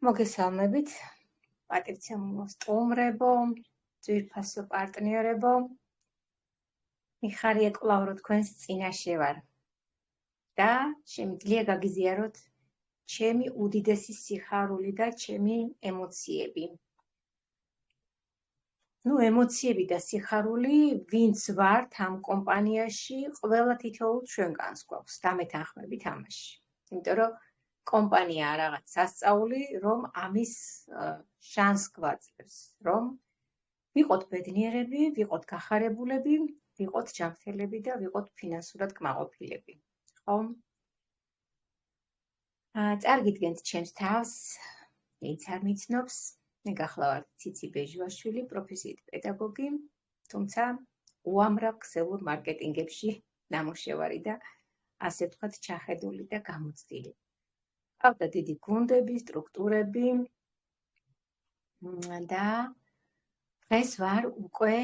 მოგესალმებით, პატრიცია სტუმრებო, ძვირფასო პარტნიორებო. მიხარია კვლავ რომ თქვენს წინაშე ვარ და შემიძლია გაგიზიაროთ ჩემი უდიდესი სიხარული და ჩემი ემოციები. ემოციები და სიხარული, ვინც ვართ ამ კომპანიაში, ყველა თითოეულ ჩვენგანს გვაქვს დამეთანხმებით ამაში. იმიტომ რომ კომპანიაა რაღაც სასწაული, რომ ამის შანსს გვაძლევს, რომ ვიყოთ ბედნიერები, ვიყოთ გახარებულები, ვიყოთ ჯანმრთელები და ვიყოთ ფინანსურად კმაყოფილები. ხო? წარგიდგენთ ჩემს თავს, ვინც არ მიცნობს, მე გახლავართ ციცი ბეჟვაშვილი, პროფესიით პედაგოგი, თუმცა უამრავ ქსელურ მარკეტინგებში ნამუშევარი და ასე ვთქვათ ჩახედული და გამოცდილი. ყავდა დიდი გუნდები, სტრუქტურები და დღეს ვარ უკვე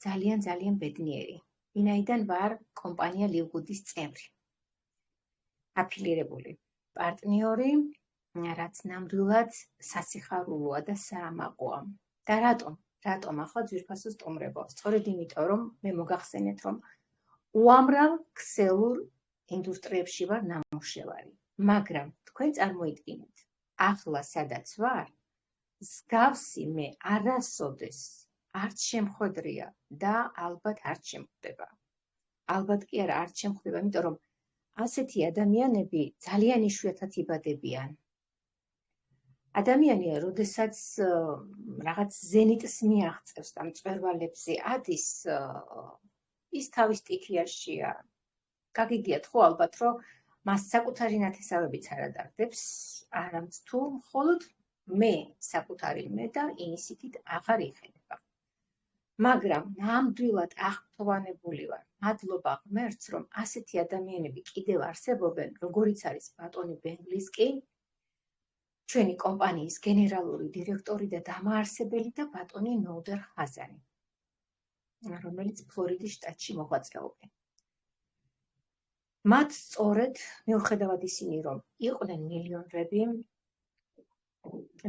ძალიან ბედნიერი. ვინაიდან ვარ კომპანია ლივგუდის წევრი. აფილირებული პარტნიორი, რაც ნამდვილად სასიხარულოა და საამაყოა. და რატომ ახლა ძვირფასო სტუმრებო? სწორედ იმიტომ, რომ მე მოგახსენეთ, რომ უამრავ ქსელურ ინდუსტრიებში ვარ ნამუშევარი. მაგრამ თქვენ წარმოიდგინეთ, ახლა სადაც ვარ, მსგავსი მე არასოდეს არც შემხვედრია და ალბათ არც შემხვდება. ალბათ კი არა, არც შემხვდება, იმიტომ რომ ასეთი ადამიანები ძალიან იშვიათად იბადებიან. ადამიანი, როდესაც რაღაც ზენიტს მიაღწევს და მწვერვალებზე ადის, ის თავის სტიქიაშია. გაგიგიათ ხო ალბათ, რომ მას საკუთარი ნათესავებიც არ ადარდებს, არამც თუ მხოლოდ მე, საკუთარი მე და ინისითით აღარ იხენება. მაგრამ ნამდვილად აღფრთოვანებული ვარ, მადლობა ღმერთს, რომ ასეთი ადამიანები კიდევ არსებობენ, როგორიც არის ბატონი ბენგლისკი, ჩვენი კომპანიის გენერალური დირექტორი და დამაარსებელი და ბატონი ნოუდერ ხაზანი, რომელიც ფლორიდის შტატში მოღვაწეობენ. მათ სწორედ მიუხედავად ისინი, რომ იყვნენ მილიონრები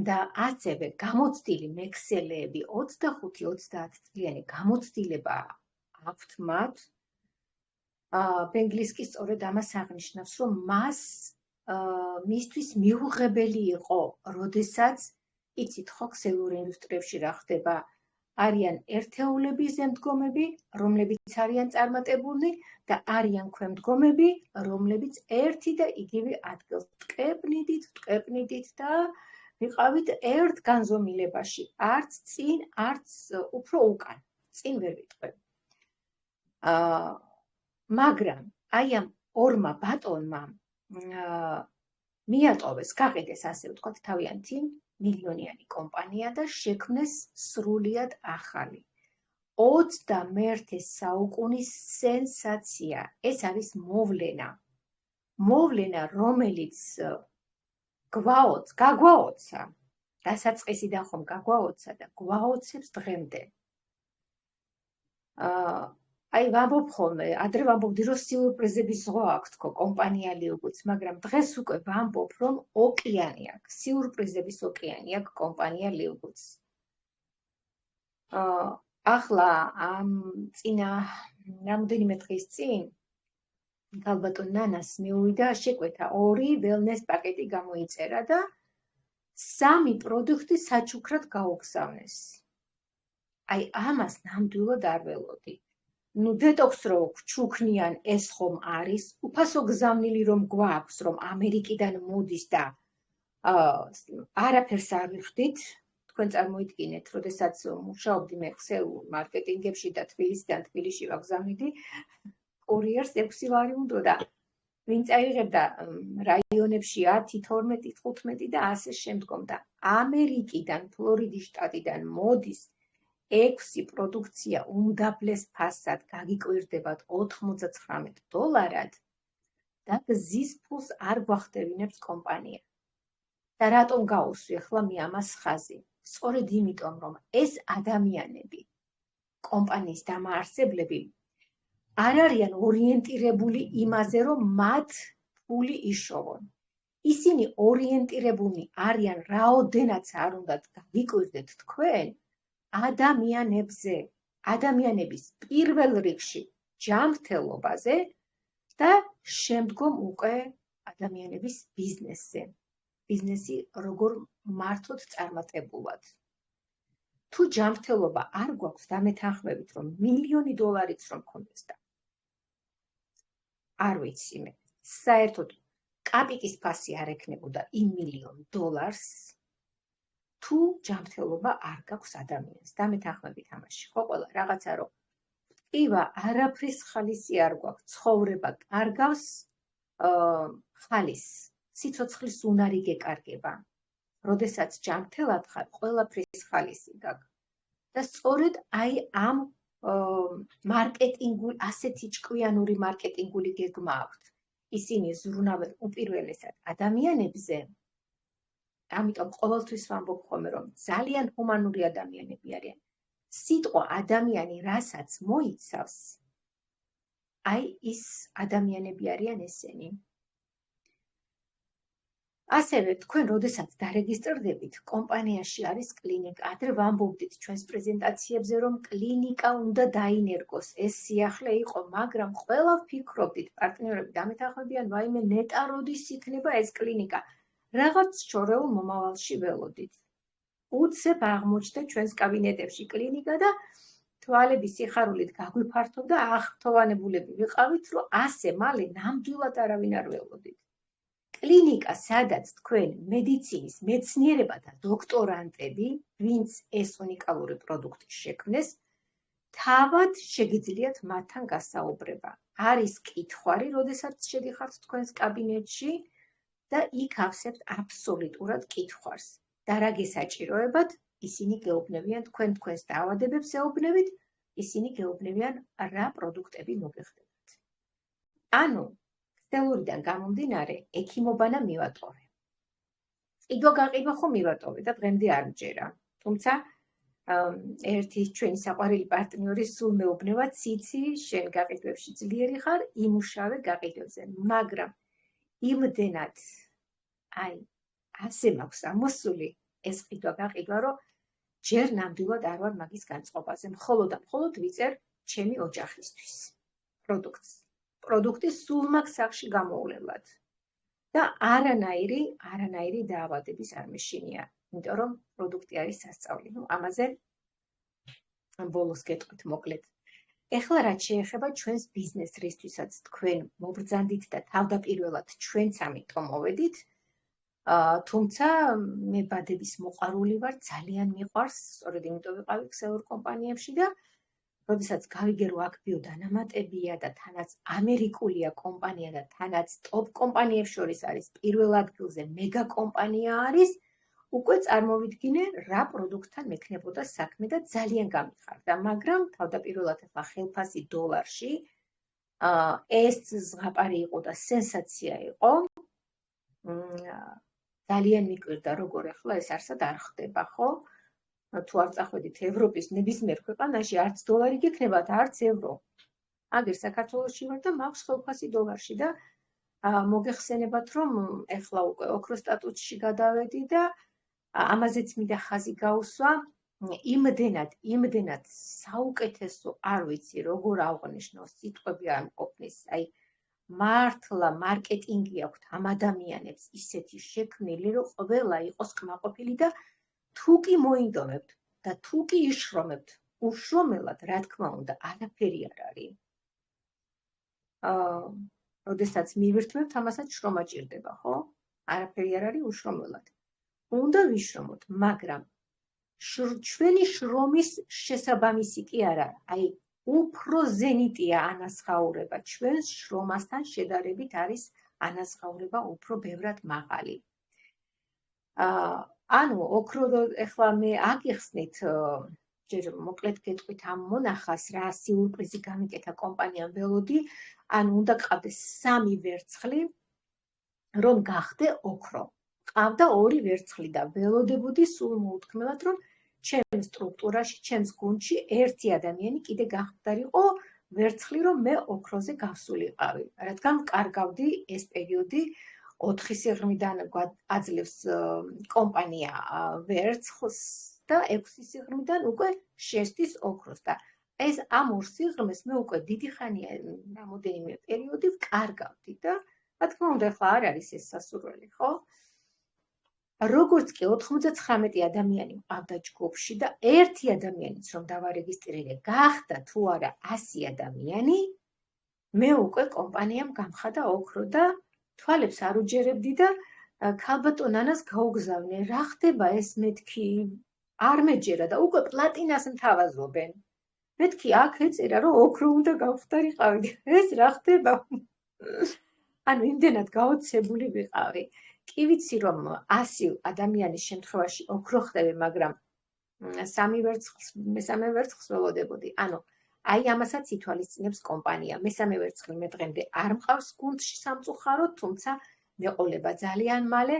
და ასევე გამოცდილი მექსელეები 25-30 წლიანი გამოცდილება აქვთ მათ, ბენგლისკი სწორედ ამას აღნიშნავს, რომ მას მისთვის მიუღებელი იყო, როდესაც იცით ხო ქსელურ ინდუსტრიებში რა ხდება, არიან ერთეულების ზემდგომები, რომლებიც არიან წარმატებულნი და არიან ქვემდგომები, რომლებიც ერთი და იგივე ადგილს ტკეპნიდით და ვიყავით ერთ განზომილებაში, არც წინ, არც უფრო უკან, წინ ვერ ვიტყვი. მაგრამ აი ამ ორმა ბატონმა მიატოვეს, გაყიდეს ასე ვთქვათ თავიანთი მილიონიანი კომპანია და შექმნეს სრულიად ახალი 21 საუკუნის სენსაცია. ეს არის მოვლენა, რომელიც გაგვაოცა, დასაწყისიდან ხომ გაგვაოცა და გვაოცებს დღემდე. აი ვამბობ ხოლმე, ადრე ვამბობდი, რომ სიურპრიზების ზღვა აქვს თქო კომპანია ლივგუდს, მაგრამ დღეს უკვე ვამბობ, რომ ოკეანი აქვს, სიურპრიზების ოკეანი აქვს კომპანია ლივგუდს. ახლა ამ წინა რამდენიმე დღის წინ ქალბატონ ნანას მიუვიდა შეკვეთა 2 ველნეს პაკეტი გამოიწერა და 3 პროდუქტი საჩუქრად გაუგზავნეს. აი ამას ნამდვილად არ ველოდი. დეტოქს რო ჩუქნიან ეს ხომ არის, უფასო გზავნილი რომ გვაქვს, რომ ამერიკიდან მოდის და არაფერს არ ვიხდით. თქვენ წარმოიდგინეთ, როდესაც მუშაობდი მე ქსელურ მარკეტინგებში და თბილისიდან თბილისში ვაგზავნიდი, კურიერს 6 ლარი უნდა და ვინ წაიღებდა რაიონებში 10, 12, 15 და ასე შემდგომ და ამერიკიდან, ფლორიდის შტატიდან მოდის 6 პროდუქცია უმდაბლეს ფასად გაგიკვირდებათ $99 და გზის ფულს არ გვახდევინებს კომპანია. და რატომ გაუსვი ახლა მე ამას ხაზი? სწორედ იმიტომ, რომ ეს ადამიანები, კომპანიის დამაარსებლები, არ არიან ორიენტირებული იმაზე, რომ მათ ფული იშოვონ. ისინი ორიენტირებულნი არიან რაოდენაც არ უნდათ გავიკვირდეთ თქვენ ადამიანებზე, ადამიანების პირველ რიგში ჯანმრთელობაზე და შემდგომ უკვე ადამიანების ბიზნესზე. ბიზნესი როგორ მართოთ წარმატებულად. თუ ჯანმრთელობა არ გვაქვს და მეთანხმებით, რომ $1,000,000-იც რომ გქონდეს და არ ვიცი მე, საერთოდ კაპიკის ფასი არ ექნებოდა იმ $1,000,000 თუ ჯანმრთელობა არ გაქვს ადამიანს და მეთანხმებით ამაში. ხო, ყველა რაღაცა რომ ტკივა არაფრის ხალისი არ გვაქვს, ცხოვრება კარგავს, ხალისს, სიცოცხლის უნარი გეკარგება. როდესაც ჯანმრთელად ხარ, ყველაფრის ხალისი გაქვს. და სწორედ აი ამ მარკეტინგული, ასეთი ჭკვიანური მარკეტინგული გეგმა აქვთ. ისინი ზრუნავენ უპირველესად ადამიანებზე. ამიტომ ყოველთვის ვამბობ ხოლმე, რომ ძალიან ჰუმანური ადამიანები არიან. სიტყვა ადამიანი რასაც მოიცავს, აი ის ადამიანები არიან ესენი. ასევე თქვენ როდესაც დარეგისტრდებით, კომპანიაში არის კლინიკა. ადრე ვამბობდით ჩვენს პრეზენტაციებზე, რომ კლინიკა უნდა დაინერგოს. ეს სიახლე იყო, მაგრამ ყველა ვფიქრობდით, პარტნიორები დამეთანხმებიან, ვაიმე ნეტა როდის იქნება ეს კლინიკა. რაღაც შორეულ მომავალში ველოდით. უცებ აღმოჩნდა ჩვენს კაბინეტებში კლინიკა და თვალების სიხარულით გაგვიფართოვდა, აღფრთოვანებულები ვიყავით, რომ ასე მალე ნამდვილად არავინ არ ველოდით. კლინიკა, სადაც თქვენ მედიცინის მეცნიერებათა დოქტორანტები, ვინც ეს უნიკალური პროდუქტი შექმნეს, თავად შეგიძლიათ მათთან გასაუბრება. არის კითხვარი, როდესაც შედიხართ თქვენს კაბინეტში და იქ ავსებთ აბსოლუტურად კითხვარს. და რა გესაჭიროებათ, ისინი გეუბნებიან, თქვენს დაავადებებს ეუბნებით, ისინი გეუბნებიან, რა პროდუქტები მოგეხდებათ. ანუ ხსელურიდან გამომდინარე, ექიმობანა მივატოვე. ყიდვა-გაყიდვა ხო მივატოვე და დღემდე არ მჯერა. თუმცა ერთი ჩვენი საყვარელი პარტნიორი სულ მეუბნება, ციცი, შენ გაყიდვებში ძლიერი ხარ, იმუშავე გაყიდვებზე. მაგრამ იმდენად აი ასე მაქვს ამოსული ეს ყიდვა-გაყიდვა, რომ ჯერ ნამდვილად არ ვარ მაგის განწყობაზე. მხოლოდ და მხოლოდ ვიწერ ჩემი ოჯახისთვის პროდუქტს. პროდუქტი სულ მაქვს სახში გამოვლენად და არანაირი დაავადების არ მეშინია, იმიტომ რომ პროდუქტი არის სასწაული. ამაზე ბოლოს გეტყვით მოკლედ. ეხლა რაც შეეხება ჩვენს ბიზნესს, რისთვისაც თქვენ მობრძანდით და თავდაპირველად ჩვენც ამიტომ მოვედით, თუმცა მე ბადების მოყვარული ვარ, ძალიან მიყვარს, სწორედ იმიტომ ვიყავი ქსელურ კომპანიებში და როდესაც გავიგე, რომ აქ ბიოდანამატებია და თანაც ამერიკულია კომპანია და თანაც ტოპ კომპანიებს შორის არის პირველ ადგილზე მეგა კომპანია არის, უკვე წარმოვიდგინე, რა პროდუქტთან მექნებოდა საქმე და ძალიან გამიხარდა, მაგრამ თავდაპირველად ახლა ხელფასი დოლარში ეს ზღაპარი იყო და სენსაცია იყო. ძალიან მიკვირდა, როგორ ახლა ეს არსად არ ხდება, ხო? თუ არ წახვედით ევროპის ნებისმიერ ქვეყანაში, არც დოლარი გექნებათ, არც ევრო. აგერ საქართველოში ვარ და მაქვს ხელფასი დოლარში და მოგეხსენებათ, რომ ახლა უკვე ოქროს სტატუსში გადავედი და ამაზეც მინდა ხაზი გაუსვა. იმდენად საუკეთესო არ ვიცი, როგორ ავღნიშნო, სიტყვები არ მყოფნის. აი მართლა მარკეტინგი აქვთ ამ ადამიანებს ისეთი შექმნილი, რომ ყველა იყოს კმაყოფილი და თუ კი მოინდომებთ და თუ კი იშრომებთ, უშრომელად, რა თქმა უნდა, არაფერი არ არის. როდესაც მივირთმევთ, ამასაც შრომა ჭირდება, ხო? არაფერი არ არის უშრომელად. უნდა ვიშრომოთ, მაგრამ ჩვენი შრომის შესაბამისი კი არა, აი უფრო ზენიტია ანაზღაურება, ჩვენს შრომასთან შედარებით არის ანაზღაურება უფრო ბევრად მაღალი. ანუ ოქრო ეხლა მე აგიხსნით, ჯერ მოკლედ გეტყვით ამ მონახას, რა სიურპრიზი გამიკეთა კომპანიამ ველოდი, ანუ უნდა გყავდეს 3 ვერცხლი, რომ გახდე ოქრო. ყავდა 2 ვერცხლი და ველოდებოდი სულ მოუთქმელად, რომ ჩემს სტრუქტურაში, ჩემს გუნდში ერთი ადამიანი კიდე გახდარიყო ვერცხლი, რომ მე ოქროზე გავსულიყავი. რადგან კარგავდი ეს პერიოდი 4 სიღრმიდან აძლევს კომპანია ვერცხლს და 6 სიღრმიდან უკვე შეშლის ოქროს და ეს ამ ორ სიღრმეს მე უკვე დიდი ხანია რამოდენიმე პერიოდი ვკარგავდი და რა თქმა უნდა ახლა არ არის ეს სასურველი, ხო? როგორც კი 99 ადამიანი მყავდა ჯგუფში და ერთი ადამიანიც რომ დავარეგისტრირე გახდა თუ არა 100 ადამიანი, მე უკვე კომპანიამ გამხადა ოქრო და თვალებს არ უჯერებდი და ქალბატონ ანას გაუგზავნე, რა ხდება ეს მეთქი, არ მეჯერა და უკვე პლატინას მთავაზობენ. მეთქი აქ ეწერა რომ ოქრო უნდა გავხდარიყავი, ეს რა ხდება? ანუ იმდენად გაოცებული ვიყავი. კი ვიცი რომ 100 ადამიანის შემთხვევაში ოქრო ხდები, მაგრამ მესამე ვერცხლს ველოდებოდი. ანუ აი ამასაც ითვალისწინებს კომპანია. მესამე ვერცხლი მე დღემდე არ მყავს გუნდში სამწუხაროდ, თუმცა მეყოლება ძალიან მალე.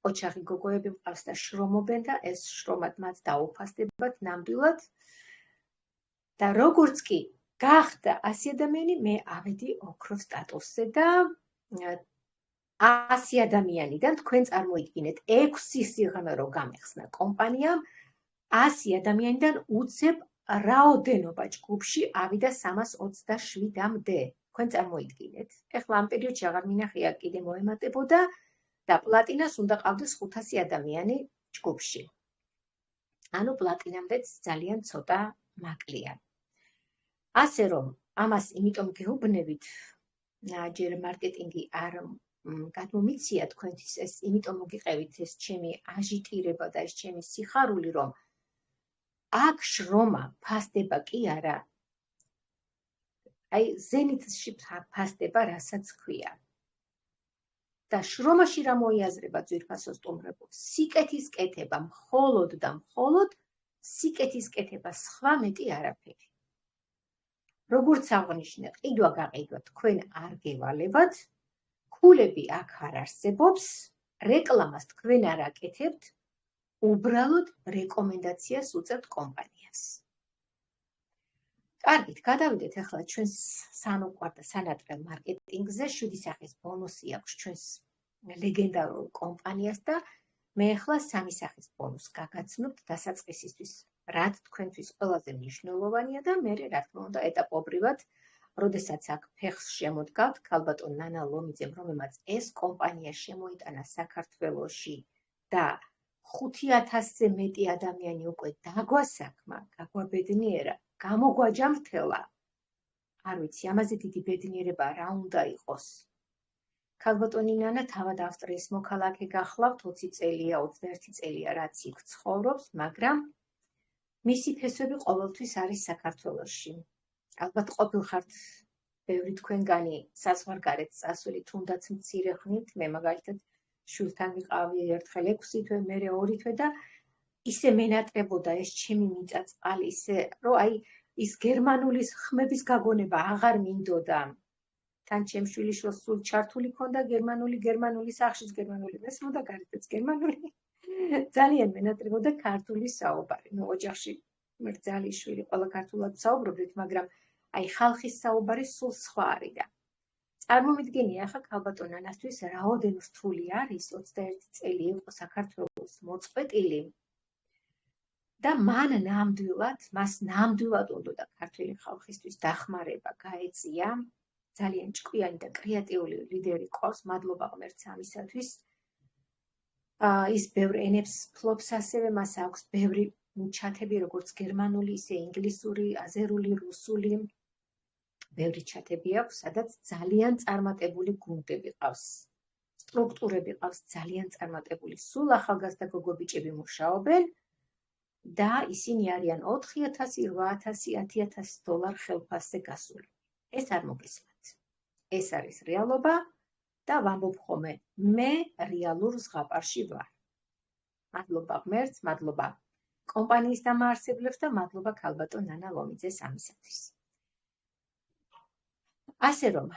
ოჯახი გოგოები მყავს და შრომობენ და ეს შრომად მათ დაუფასდებათ ნამდვილად. და როგორც კი გახდა 100 ადამიანი, მე ავედი ოქროს სტატუსზე და 100 ადამიანიდან თქვენ წარმოიდგინეთ 6 სიღრმე რო გამეხსნა კომპანიამ, 100 ადამიანიდან უცებ რაოდენობა ჯგუფში ავიდა 327-მდე. თქვენ წარმოიდგინეთ. ეხლა ამ პერიოდში აღარ მინახია კიდე მოემატებოდა და პლატინას უნდა ყავდეს 500 ადამიანი ჯგუფში. ანუ პლატინამდეც ძალიან ცოტა მაკლია. ასე რომ ამას იმიტომ გეუბნებით, ჯერ მარკეტინგი არ გადმომიცია თქვენთვის ეს, იმიტომ მოგიყევით ეს ჩემი აჟიტირება და ეს ჩემი სიხარული, რომ აქ შრომა ფასდება კი არა. აი ზენიტში ფასდება, რასაც ქვია. და შრომაში რა მოიაზრება ძვირფასო სტუმრებო? სიკეთის კეთება, მხოლოდ და მხოლოდ სიკეთის კეთება, სხვა მეტი არაფერი. როგორც აღნიშნე, ყიდვა გაყიდვა თქვენ არ გევალებათ, ქულები აქ არ არსებობს, რეკლამას თქვენ არ აკეთებთ, უბრალოდ რეკომენდაციას უწევთ კომპანიას. კარგით, გადავიდეთ ახლა ჩვენს სანუკვარ და სანატრელ მარკეტინგზე. 7 სახის ბონუსი აქვს ჩვენს ლეგენდარულ კომპანიას და მე ახლა 3 სახის ბონუსს გაგაცნობთ დასაწყისისთვის, რაც თქვენთვის ყველაზე მნიშვნელოვანია და მე რა თქმა უნდა ეტაპობრივად, როდესაც აქ ფეხს შემოდგავთ ქალბატონ ნანა ლომიძემ, რომელმაც ეს კომპანია შემოიტანა საქართველოში და 5000-ზე მეტი ადამიანი უკვე დაგვასაქმა, გაგვაბედნიერა, გამოგვაჯამრთელა. არ ვიცი, ამაზე დიდი ბედნიერება რა უნდა იყოს. ქალბატონი ნანა თავად ავსტრიის მოქალაქე გახლავთ, 20 წელია, 21 წელია, რაც იქ ცხოვრობს, მაგრამ მისი ფესვები ყოველთვის არის საქართველოში. ალბათ ყოფილხართ ბევრი თქვენგანი საზღვარგარეთ წასული, თუნდაც მცირე ხნით, მე მაგალითად შვილთან ვიყავი ერთხელ 6 თვე, მერე 2 თვე და ისე მენატრებოდა ეს ჩემი მიწა-წყალი, ისე რომ აი ის გერმანულის ხმების გაგონება აღარ მინდოდა. თან ჩემ შვილიშვილს სულ ჩართული ქონდა გერმანული სახშიც გერმანული მესმოდა, გარეთაც გერმანული. ძალიან მენატრებოდა ქართული საუბარი. ნუ ოჯახში მრძალი შვილი, ყველა ქართულად საუბრობდით, მაგრამ აი ხალხის საუბარი სულ სხვა არის და წარმომიდგენია ახლა ქალბატონ ანასთვის რაოდენ რთული არის 21 წელი იყო საქართველოს მოწყვეტილი და მას ნამდვილად უნდა ქართული ხალხისთვის დახმარება გაეწია. ძალიან ჭკვიანი და კრეატიული ლიდერი ყავს, მადლობა ღმერთს ამისათვის. ის ბევრ ენებს ფლობს, ასევე მას აქვს ბევრი ჩათები, როგორც გერმანული, ისე ინგლისური, აზერული, რუსული. ბევრი ჩათები აქვს, სადაც ძალიან წარმატებული გუნდები ყავს. სტრუქტურები ყავს ძალიან წარმატებული. სულ ახალგაზრდა გოგო-ბიჭები მუშაობენ და ისინი არიან 4000, 8000, 10000 დოლარ ხელფასზე გასული. ეს არ მოგესმათ. ეს არის რეალობა და ვამბობ ხოლმე, მე რეალურ ზღაპარში ვარ. მადლობა ღმერთს, მადლობა კომპანიის დამაარსებლებს და მადლობა ქალბატონ ნანა ლომიძეს ამისათვის. ასე რომ,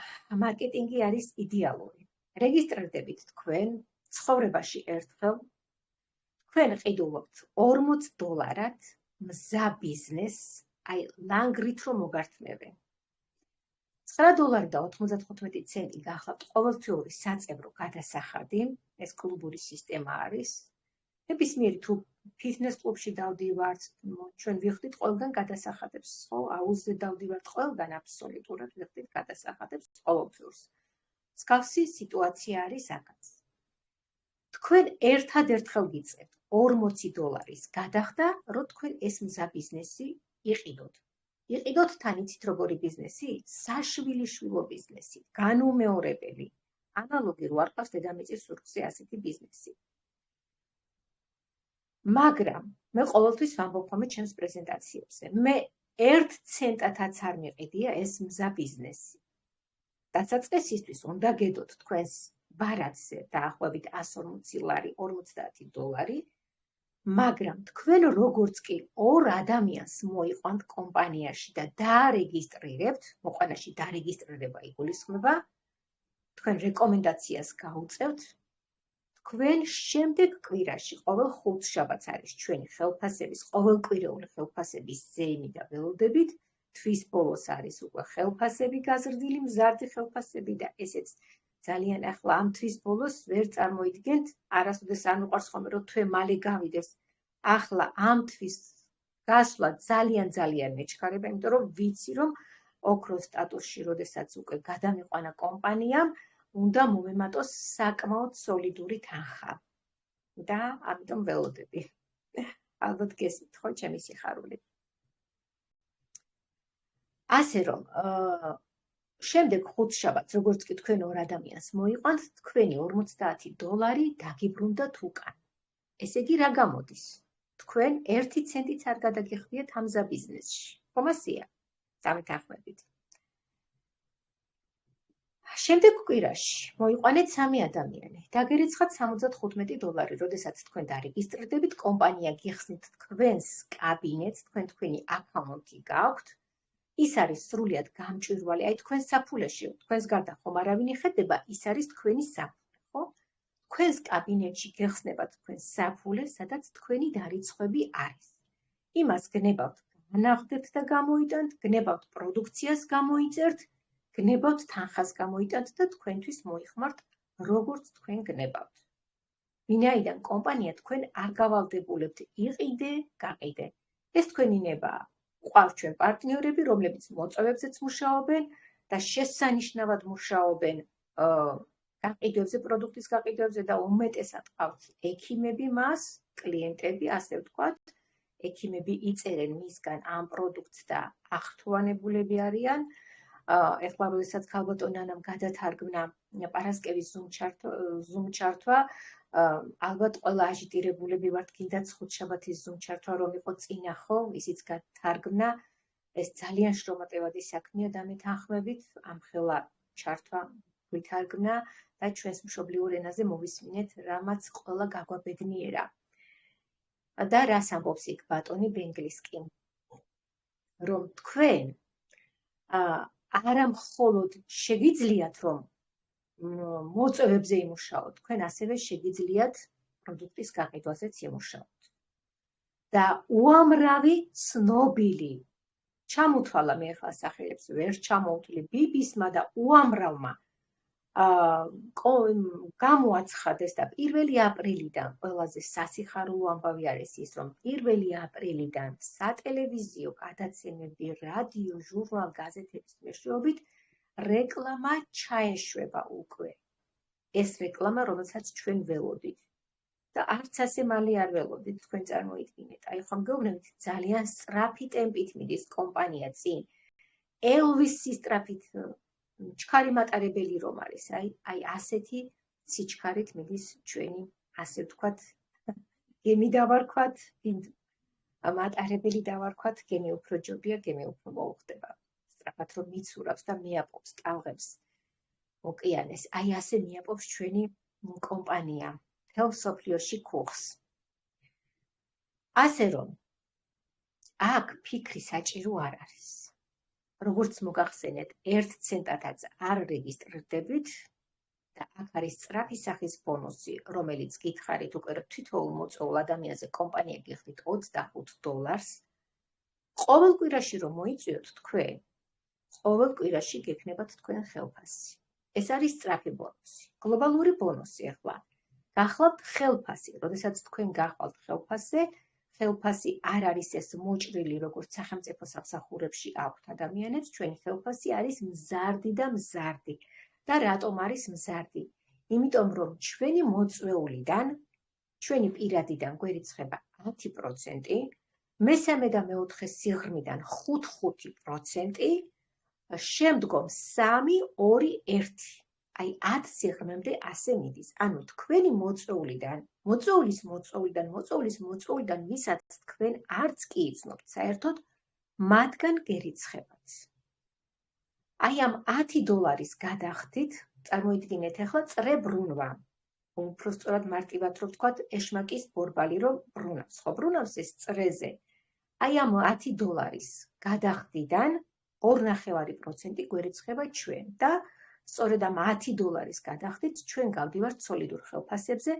მარკეტინგი არის იდეალური. რეგისტრირდებით თქვენ ცხოვრებაში ერთხელ, თქვენ ყიდულობთ $40 მზა ბიზნესს, აი ლანგრით რომ მოგართმევენ. $9.95 გახლავთ ყოველთვიური საწევრო გადასახადი, ეს კლუბური სისტემა არის. ნებისმიერი თუ ფიტნეს კლუბში დავდივართ, ჩვენ ვიხდით ყველგან გადასახადებს, ხო, აუზზე დავდივართ, ყველგან აბსოლუტურად ვიხდით გადასახადებს ყოველთვიურს. მსგავსი სიტუაცია არის აქაც. თქვენ ერთადერთხელ გიწევთ $40 გადახდა, რომ თქვენ ეს მზა ბიზნესი იყიდოთ. იყიდოთ თან იცით როგორი ბიზნესი? საშვილიშვილო ბიზნესი, განუმეორებელი. ანალოგი რო არ ყავს დედამიწის ზურგზე ასეთი ბიზნესი. მაგრამ მე ყოველთვის ვამბობ ხოლმე ჩემს პრეზენტაციებზე, მე 1 ცენტათაც არ მიყიდია ეს მზა ბიზნესი. დასაწყისისთვის უნდა გედოთ თქვენს ბარათზე დაახლოებით $140, $50, მაგრამ თქვენ როგორც კი 2 ადამიანს მოიყვანთ კომპანიაში და დაარეგისტრირებთ, მოყვანაში დარეგისტრირება იგულისხმება, თქვენ რეკომენდაციას გაუწევთ, თქვენ შემდეგ კვირაში ყოველ ხუთშაბათს არის ჩვენი ხელფასების, ყოველკვირეული ხელფასების ზეიმი და ველოდებით, თვის ბოლოს არის უკვე ხელფასები გაზრდილი, მზარდი ხელფასები და ესეც ძალიან ახლა ამ თვის ბოლოს ვერ წარმოიდგენთ, არასოდეს არ მიყვარს ხოლმე რომ თვე მალე გავიდეს. ახლა ამ თვის გასვლა ძალიან მეჩქარება, იმიტომ რომ ვიცი რომ ოქროს სტატუსში როდესაც უკვე გადამიყვანა კომპანიამ, უნდა მომემატოს საკმაოდ სოლიდური თანხა. და ამიტომ ველოდები. ალბათ გესმით ხო ჩემი სიხარული. ასე რომ, შემდეგ ხუთშაბათს, როგორც კი თქვენ 2 ადამიანს მოიყვანთ, თქვენი $50 დაგიბრუნდათ უკან. ესე იგი რა გამოდის? თქვენ 1 ცენტიც არ გადაგიხდიეთ ამ მზა ბიზნესში. ხომასია? დამეთანხმებით. შემდეგ კვირაში მოიყვანეთ 3 ადამიანი. დაგერიცხათ $75, როდესაც თქვენ დარეგისტრირდებით, კომპანია გიხსნით თქვენს კაბინეტს, თქვენი აკაუნტი გაქვთ. ის არის სრულიად გამჭვირვალე, აი თქვენ საფულეში, თქვენს გარდა ხომ არავინ იხედება, ის არის თქვენი საფულე, ხო? თქვენს კაბინეტში გეხსნება თქვენს საფულე, სადაც თქვენი დარიცხვები არის. იმას გნებავთ განაღდებთ და გამოიტანთ, გნებავთ პროდუქციას გამოიწერთ, გნებავთ თანხას გამოიტანთ და თქვენთვის მოიხმართ, როგორც თქვენ გნებავთ. ვინაიდან კომპანია თქვენ არ გავალდებულებთ, იყიდე, გაყიდე. ეს თქვენი ნებაა. ყავს ჩვენ პარტნიორები, რომლებიც მოწვევებზეც მუშაობენ და შესანიშნავად მუშაობენ გაყიდვებზე, პროდუქტის გაყიდვებზე და უმეტესად ყავს ექიმები მას, კლიენტები, ასე ვთქვათ. ექიმები იწერენ მისგან ამ პროდუქტს და ახთუანებულები არიან. ეხლა როდესაც ქალბატონ ნანამ გადათარგმნა პარასკევის Zoom ჩართვა, ალბათ ყველა აჟიტირებულები ვართ, გინდათ ხუთშაბათის Zoom ჩართვა რომ იყო წინა ხო, ისიც გადათარგმნა. ეს ძალიან შრომატევადი საქმეა დამეთანხმებით, ამხელა ჩართვა ვითარგმნა და ჩვენს მშობლიურ ენაზე მოვისმინეთ, რამაც ყველა გაგვაბედნიერა. და რას ამბობს იქ ბატონი ბენგლისკი? რომ თქვენ არა მხოლოდ შეგიძლიათ რომ მოწვევებზე იმუშაოთ, თქვენ ასევე შეგიძლიათ პროდუქტის გაყიდვაზეც იმუშაოთ. და უამრავი ცნობილი ჩამოთვალა მე ახლა სახელებს ვერ ჩამოვთვლი ბიბისმა და უამრავმა გამოაცხადეს და 1 აპრილიდან ყველაზე სასიხარულო ამბავი არის ის, რომ 1 აპრილიდან სატელევიზიო გადაცემები, რადიო, ჟურნალ, გაზეთების მეშვეობით რეკლამა ჩაეშვება უკვე. ეს რეკლამა, რომელსაც ჩვენ ველოდით. და არც ასე მალე არ ველოდით, თქვენ წარმოიდგინეთ. აი ხომ გეუბნებით, ძალიან სწრაფი ტემპით მიდის კომპანია წინ. ელვისის სწრაფით ჩქარი მატარებელი რომ არის, აი ასეთი სიჩქარით მიდის ჩვენი, ასე ვთქვათ, გემი დავარქვათ, მატარებელი დავარქვათ, გემი უფრო ჯობია, გემი უფრო მოუხდება. სწრაფად რომ მიცურავს და მიაპოვს ტალღებს ოკეანეს. აი ასე მიაპოვს ჩვენი კომპანია მთელ მსოფლიოში ქუხს. ასე რომ აქ ფიქრი საჭირო არ არის. როგორც მოგახსენეთ, 1 ცენტათაც არ რეგისტრირდებით და აქ არის სწრაფი სახის ბონუსი, რომელიც გითხარით უკვე თითოეულ მოწვეულ ადამიანზე კომპანია გიხდით $25. ყოველ კვირაში რომ მოიწვიოთ თქვენ, ყოველ კვირაში გექნებათ თქვენ ხელფასი. ეს არის სწრაფი ბონუსი, გლობალური ბონუსი ახლა. გახლავთ ხელფასი, როდესაც თქვენ გახვალთ ხელფასზე, ხელფასი არ არის ეს მოჭრილი, როგორც სახელმწიფო სამსახურებში აქვთ ადამიანებს, ჩვენი ხელფასი არის მზარდი და მზარდი. და რატომ არის მზარდი? იმიტომ რომ ჩვენი მოწვეულიდან, ჩვენი პირადიდან გვერიცხება 10%, მესამე და მეოთხე სიღრმიდან 5%, შემდგომ 3, 2, 1. აი 10 სიღრმემდე ასე მიდის. ანუ თქვენი მოწვეულიდან, ვისაც თქვენ არც კი იცნობთ, საერთოდ მათგან გერიცხებათ. აი ამ $10 გადახდით, წარმოიდგინეთ ახლა წრე ბრუნვა. უბრალოდ მარტივად რომ ვთქვათ, ეშმაკის ბორბალი რომ ბრუნავს, ხო, ბრუნავს ეს წრეზე. აი ამ $10 გადახდიდან 2.5% გვერიცხება ჩვენ და სწორედ ამ $10 გადახდით ჩვენ გავდივართ სოლიდურ ხელფასებზე,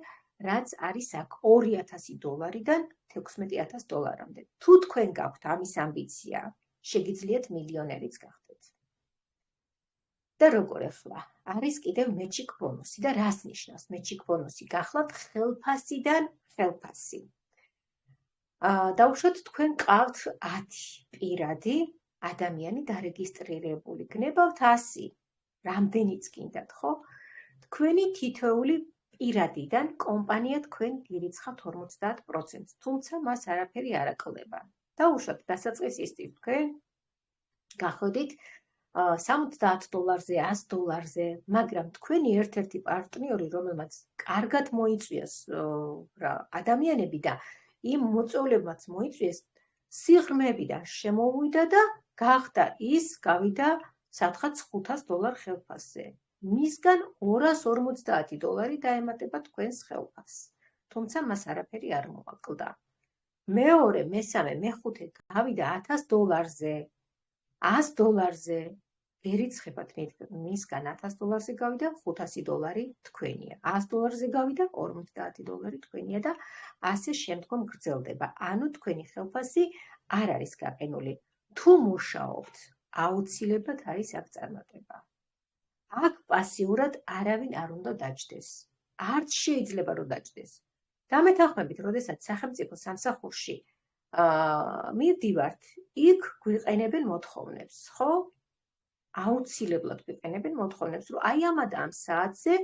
რაც არის აქ $2,000-დან $16,000-მდე. თუ თქვენ გაქვთ ამის ამბიცია, შეგიძლიათ მილიონერიც გახდეთ. და როგორ ახლა? არის კიდევ მეჩიკ ბონუსი და რას ნიშნავს მეჩიკ ბონუსი? გახლავთ ხელფასიდან ხელფასი. დაუშვათ თქვენ ყავთ 10 პირადი ადამიანი დარეგისტრირებული, გნებავთ 100, რამდენიც გინდათ, ხო? თქვენი თითოეული პირადიდან კომპანია თქვენ გირიცხავთ 50%, თუმცა მას არაფერი არ აკლდება. დაუშვათ დასაწყისისთვის თქვენ გაходით $70-ზე, $100-ზე, მაგრამ თქვენი ერთ-ერთი პარტნიორი, რომელმაც კარგად მოიწვიეს ადამიანები და იმ მოწვეულებმაც მოიწვიეს, სიღრმეებიდან შემოვიდა და გახდა ის, გავიდა სადღაც $500 ხელფასზე. მისგან $250 დაემატება თქვენს ხელფასს. თუმცა მას არაფერი არ მოაკლდა. მეორე, მესამე, მეხუთე გავიდა $1000-ზე, $100-ზე. გერიცხებათ მისგან $100-ზე გავიდა $500 თქვენია. $100-ზე გავიდა $50 თქვენია და ასე შემდგომ გრძელდება. ანუ თქვენი ხელფასი არ არის გაყინული. თუ მუშაობთ, აუცილებლად არის აქ წარმატება. აქ პასიურად არავინ არ უნდა დაჯდეს. არც შეიძლება რომ დაჯდეს. დამეთანხმებით, როდესაც სახელმწიფო სამსახურში მივდივართ, იქ გვიყენებენ მოთხოვნებს, ხო? აუცილებლად გვიყენებენ მოთხოვნებს, რომ აი ამ და ამ საათზე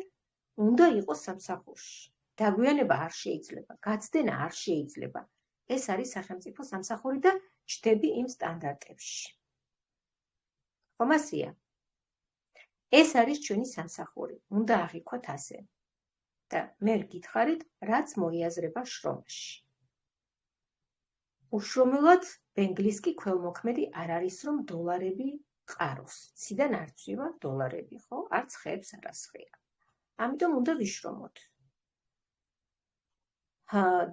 უნდა იყოს სამსახურში. დაგვიანება არ შეიძლება, გაცდენა არ შეიძლება. ეს არის სახელმწიფო სამსახური და ჯდები იმ სტანდარტებში. ხომ ასეა? ეს არის ჩვენი სამსახური, უნდა აღიქვათ ასე. და მე გითხარით, რაც მოიაზრება შრომაში. უშრომელად ბენგლისკი ქველმოქმედი არ არის, რომ დოლარები ყაროს. ციდან არ წვივა დოლარები, ხო? არც ხეებს არ ასხია. ამიტომ უნდა ვიშრომოთ.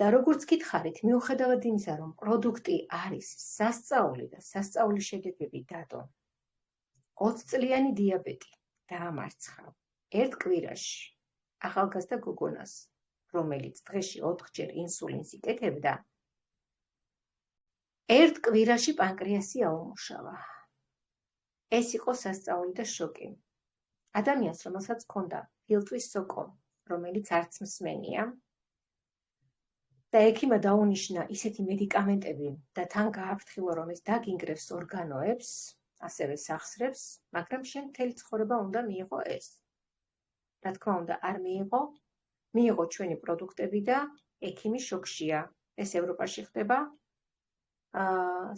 და როგორც გითხარით, მიუხედავად იმისა, რომ პროდუქტი არის სასწაული და სასწაული შედეგები დადო, 20 წლიანი დიაბეტი დაამარცხა ერთ კვირაში ახალგაზრდა გოგონას, რომელიც დღეში 4-ჯერ ინსულინს იკეთებდა, ერთ კვირაში პანკრეასი აუმუშავა. ეს იყო სასწაული და შოკი. ადამიანს, რომელსაც ჰქონდა ფილტვის სოკო, რომელიც არც მსმენია, და ექიმმა დაუნიშნა ისეთი მედიკამენტები და თან გააფრთხილა, რომ ეს დაგინგრევს ორგანოებს, ასევე სახსრებს, მაგრამ შენ მთელი ცხოვრება უნდა მიიღო ეს. რა თქმა უნდა, არ მიიღო ჩვენი პროდუქტები და ექიმი შოკშია. ეს ევროპაში ხდება.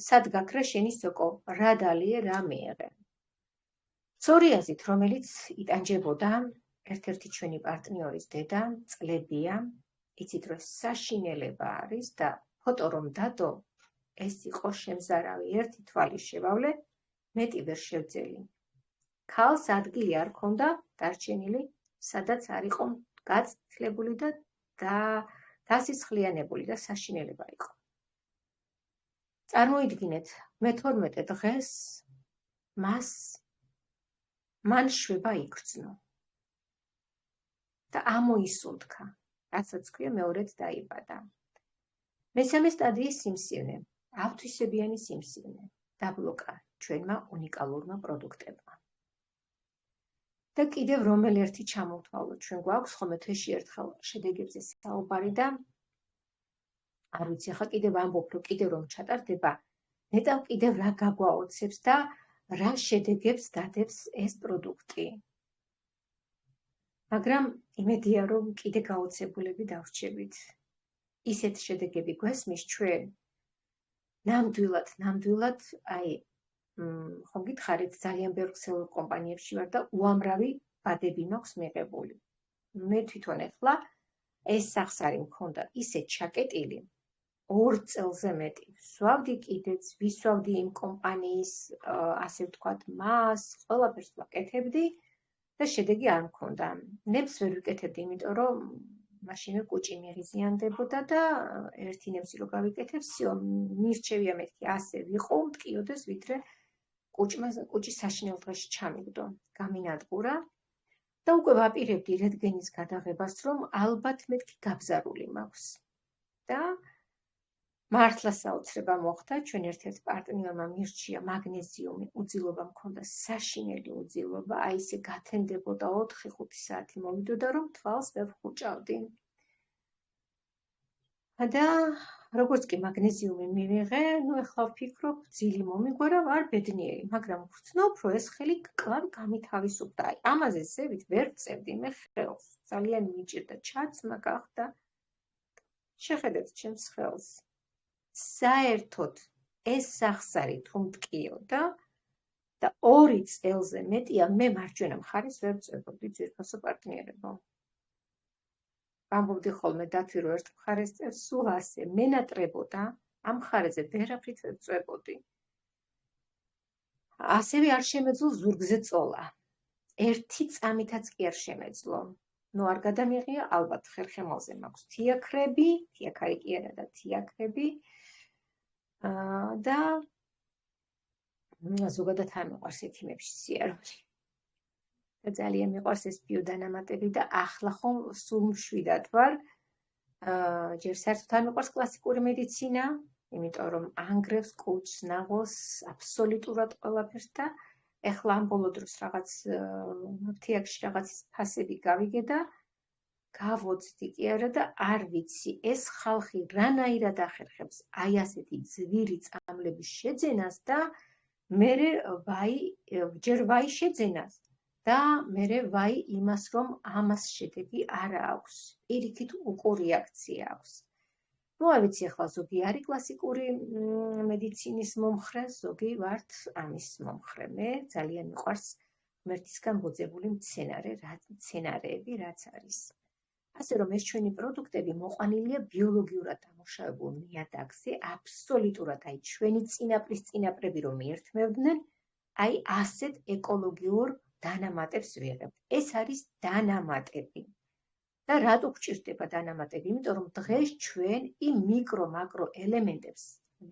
სად გაქრა შენი სოკო? რა დალიე, რა მიიღე? პსორიაზით, რომელიც იტანჯებოდა ერთ-ერთი ჩვენი პარტნიორის დედა, წლებია, იცით რომ საშინელება არის და ფოტო რომ დადო, ეს იყო შემზარავი, ერთი თვალი შევავლე, მეტი ვერ შევძელი. ქალს ადგილი არ ქონდა დარჩენილი, სადაც არ იყო გაწითლებული და დასისხლიანებული და საშინელება იყო. წარმოიდგინეთ, მე-12 დღეს მან შვება იგრძნო და ამოისუნთქა, რასაც ქვია მეორედ დაიბადა. მესამე სტადიის სიმსივნე, ავთვისებიანი სიმსივნე. დაბლოკა ჩვენმა უნიკალურმა პროდუქტებმა. და კიდევ რომელი ერთი ჩამოვთვალოთ, ჩვენ გვაქვს ხოლმე თვეში ერთხელ შედეგებზე საუბარი და არ ვიცი, ახლა კიდევ ამბობ, რომ კიდევ რომ ჩატარდება, ნეტავ კიდევ რა გაგვაოცებს და რა შედეგებს დადებს ეს პროდუქტი. მაგრამ იმედია, რომ კიდე გაოცებულები დავრჩებით. ისეთ შედეგები გვესმის ჩვენ ნამდვილად, აი, ხომ გითხარით, ძალიან ბევრ ქსელურ კომპანიებში ვარ და უამრავი ბადები მაქვს მიღებული. მე თვითონ ახლა ეს სახსარი მქონდა ისე ჩაკეტილი, 2 წელზე მეტი. ვსვავდი კიდეც, ვისვავდი იმ კომპანიის, ასე ვთქვათ, მას, ყველაფერს ვაკეთებდი და შედეგი არ მქონდა. ნებს ვერ ვიკეთებდი, იმიტომ რომ მაშინვე კუჭი მიღიზიანდებოდა და ერთი ნემსი რო გავიკეთებ, всё, მირჩევია მეთქი, ასე ვიყო, მტკიოდეს, ვიდრე კუჭი საშინელ დღეში ჩამიგდო. გამინადგურა და უკვე ვაპირებდი რენტგენის გადაღებას, რომ ალბათ მეთქი გაბზარული მაქვს. და მართლა საოცრება მოხდა, ჩვენ ერთ-ერთ პარტნიორმა მირჩია მაგნეზიუმი, უძილობა მქონდა, საშინელი უძილობა, აი ესე გათენდებოდა 4-5 საათი მოვიდოდა, რომ თვალს ვერ ვხუჭავდი. და როგორც კი მაგნეზიუმი მივიღე, ეხლა ვფიქრობ, ძილი მომიგვარა, ვარ ბედნიერი, მაგრამ ვცნობ, რომ ეს ხელი კვლავ გამითავისუფლდა. აი, ამაზე ზევით ვერ ვწევდი მე ხელს. ძალიან მიჭირდა, ჩაცმა გახდა. შეხედეთ ჩემს ხელს. საერთოდ ეს სახსარი თუ მტკიოდა და 2 წელზე მეტია მე მარჯვენა მხარეს ვერ ვწევდი ძვირფასო პარტნიორებო. ვამბობდი ხოლმე დათვი რომ ერთ მხარეს წევს, სულ ასე მენატრებოდა, ამ მხარეზე ვერაფრით ვერ ვწვებოდი. ასევე არ შემეძლო ზურგზე წოლა. 1 წამითაც კი არ შემეძლო. ნუ არ გადამიღია, ალბათ ხერხემალზე მაქვს თიაქრები, თიაქარი კი არა და თიაქრები. და ზოგადად არ მიყვარს ექიმებში სიარული. და ძალიან მიყვარს ეს ბიოდანამატები და ახლა ხომ სულ მშვიდად ვარ. ჯერ საერთოდ არ მიყვარს კლასიკური მედიცინა, იმიტომ რომ ანგრევს კუჭს, ნაღოს, აბსოლუტურად ყველაფერს და ეხლა ამ ბოლო დროს რაღაც თიაქში რაღაც ფასები გავიგე და გავოცდი კი არა და არ ვიცი, ეს ხალხი რანაირად ახერხებს აი ასეთი ძვირი წამლების შეძენას და მერე ჯერ ვაი შეძენას და მერე ვაი იმას, რომ ამას შედეგი არ აქვს. პირიქით უკორეაქცია აქვს. ნუ არ ვიცი, ახლა ზოგი არის კლასიკური მედიცინის მომხრე, ზოგი ვართ ამის მომხრე. მე ძალიან მიყვარს ღმერთისგან მოძებული მცენარეები, რაც არის. ასე რომ ეს ჩვენი პროდუქტები მოყვანილია ბიოლოგიურად დამუშავებულ ნიადაგზე, აბსოლუტურად აი ჩვენი წინაპრები რომ ერთმევდნენ, აი ასეთ ეკოლოგიურ დანამატებს ვიღებთ. ეს არის დანამატები. და რატო გვჭირდება დანამატები? იმიტომ რომ დღეს ჩვენ იმ მიკრო-მაკრო ელემენტებს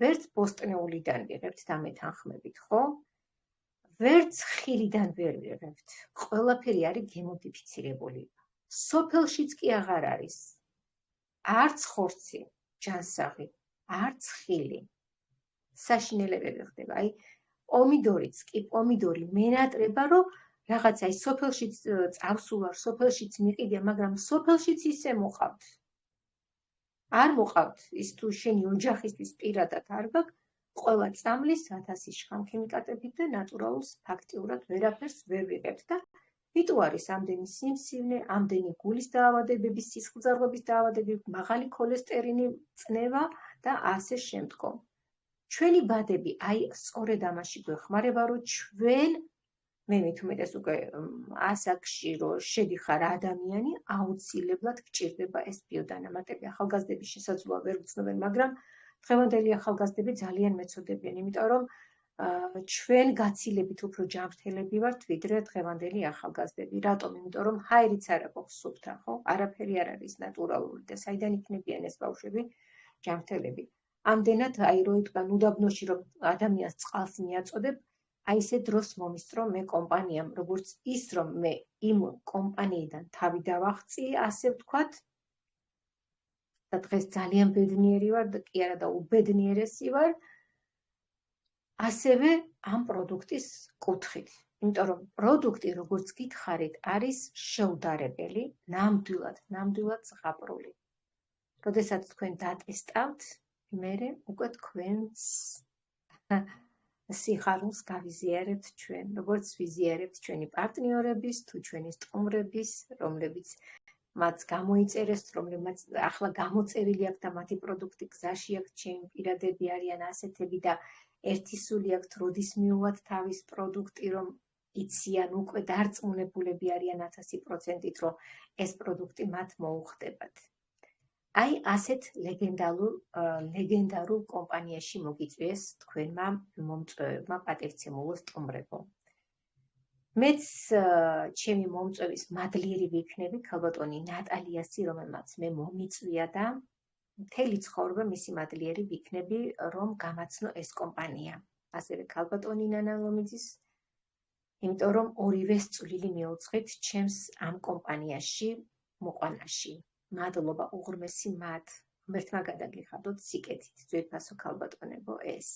ვერც ბოსტნეულიდან ვიღებთ და მეთანხმებით, ხო? ვერც ხილიდან ვერ ვიღებთ. ყველაფერი არის გემოდიფიცირებული. სოფელშიც კი აღარ არის. არც ხორცი, ჯანსაღი, არც ხილი. საშინელებები ხდება. აი, პომიდორიც კი პომიდორი მენატრება, რომ რაღაც აი სოფელშიც წავსულარ, სოფელშიც მიყიდია, მაგრამ სოფელშიც ისე მოყავთ. არ მოყავთ, ის თუ შენი ოჯახისთვის პირადად არ გაქვს, ყველა წამლის 1000 შხამქიმიკატებით და ნატურალურს ფაქტიურად ვერაფერს ვერ ვიღებთ და ვიტო არის ამდენი სიმსივნე, ამდენი გულის დაავადებების, სისხლძარღვების დაავადებები, მაღალი ქოლესტერინი, წნევა და ასე შემდგომ. ჩვენი ბადები აი სწორედ ამაში გვეხმარება, რომ ჩვენ მე მით უმეტეს უკვე ასაკში რომ შედიხარ ადამიანი, აუცილებლად გჭირდება ეს ბიოდანამატები. ახალგაზრდების შესაძლოა ვერ გცნობენ, მაგრამ დღევანდელი ახალგაზრდები ძალიან მეწოდებიან, იმიტომ რომ ჩვენ გაცილებით უფრო ჯანმრთელები ვართ, ვიდრე დღევანდელი ახალგაზრდები. რატომ? იმიტომ რომ ჰაერიც არ აქვს სუფთა, ხო? არაფერი არ არის ნატურალური და საიდან იქნებიან ეს ბავშვები ჯანმრთელები. ამდენად აი რო ითქვან უდაბნოში რომ ადამიანს წყალს მიაწოდებ, აი ესე დროს მომისწრო მე კომპანიამ, როგორც ის რომ მე იმ კომპანიიდან თავი დავაღწიე, ასე ვთქვათ. და დღეს ძალიან ბედნიერი ვარ და კი არა და უბედნიერესი ვარ. ასევე ამ პროდუქტის კუთხით. იმიტომ რომ პროდუქტი, როგორც გითხარით, არის შეუდარებელი, ნამდვილად ზღაპრული. როდესაც თქვენ დატესტავთ, მერე უკვე თქვენს სიხარულს გავიზიარებთ ჩვენ, როგორც ვიზიარებთ ჩვენი პარტნიორების თუ ჩვენი სტუმრების, რომლებიც მათ გამოიწერეს, რომლებმაც ახლა გამოწერილი აქვს და მათი პროდუქტი გზაში აქვს, ჩემი პირადები არიან ასეთები და ერთი სული აქვთ, როდის მიუვათ თავის პროდუქტი, რომ იციან უკვე დარწმუნებულები არიან 1000%-ით, რომ ეს პროდუქტი მათ მოუხდებათ. აი, ასეთ ლეგენდარულ კომპანიაში მოგიწვიეს თქვენმა მომწვევებმა პატივცემულო სტუმრებო. მეც ჩემი მომწვევის მადლიერი ვიქნები ქალბატონი ნატალიასი, რომელმაც მე მომიწვია და მთელი ცხოვრება მისი მადლიერი ვიქნები, რომ გამაცნო ეს კომპანია. ასევე ქალბატონი ნანა ლომიძის, იმიტომ რომ ორივეს წვლილი მიუძღით ჩემს ამ კომპანიაში მოყვანაში. მადლობა უღრმესი მათ, ღმერთმა გადაგიხადოთ სიკეთით, ძვირფასო ქალბატონებო ეს.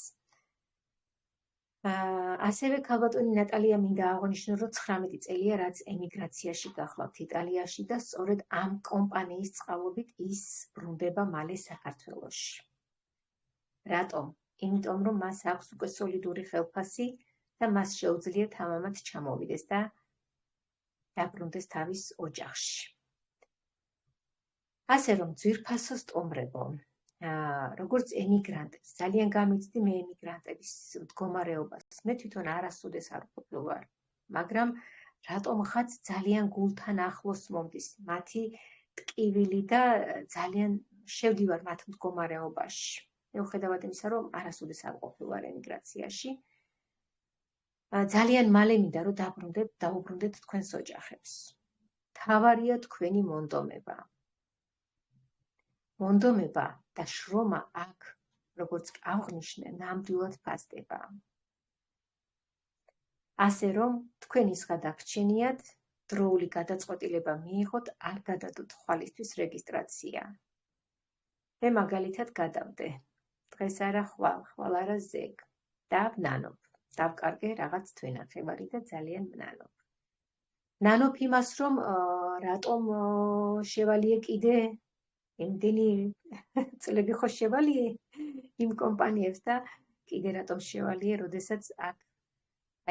ასევე ქალბატონი ნატალია მინდა აღნიშნო, რომ 19 წელია, რაც ემიგრაციაში გახლავთ იტალიაში და სწორედ ამ კომპანიის წყალობით ის ბრუნდება მალე საქართველოში. რატომ? იმიტომ რომ მას აქვს უკვე სოლიდური ხელფასი და მას შეუძლია თამამად ჩამოვიდეს და დაბრუნდეს თავის ოჯახში. ასე რომ ძვირფასო სტუმრებო, როგორც ემიგრანტებს, ძალიან გამიცდი მე ემიგრანტების მდგომარეობას. მე თვითონ არასოდეს არ ყოფილვარ, მაგრამ რატომღაც ძალიან გულთან ახლოს მომდის მათი ტკივილი და ძალიან შევდივარ მათ მდგომარეობაში. მიუხედავად იმისა, რომ არასოდეს არ ყოფილვარ ემიგრაციაში, ძალიან მალე მინდა რომ დაუბრუნდეთ თქვენს ოჯახებს. მთავარია თქვენი მონდომება. მონდომება და შრომა აქ, როგორც აღნიშნე, ნამდვილად ფასდება. ასე რომ თქვენ ის გადაგრჩენიათ, დროული გადაწყვეტილება მიიღოთ, არ გადადოთ ხვალისთვის რეგისტრაცია. მე მაგალითად გადავდე. დღეს არა ხვალ არა ზეგ და ვნანობ. დავკარგე რაღაც თვენახევარი და ძალიან ვნანობ. ვნანობ იმას, რომ რატომ შევალიე კიდე იმდენი წლები ხო შევალიე იმ კომპანიებს და კიდე რატომ შევალიე, როდესაც აქ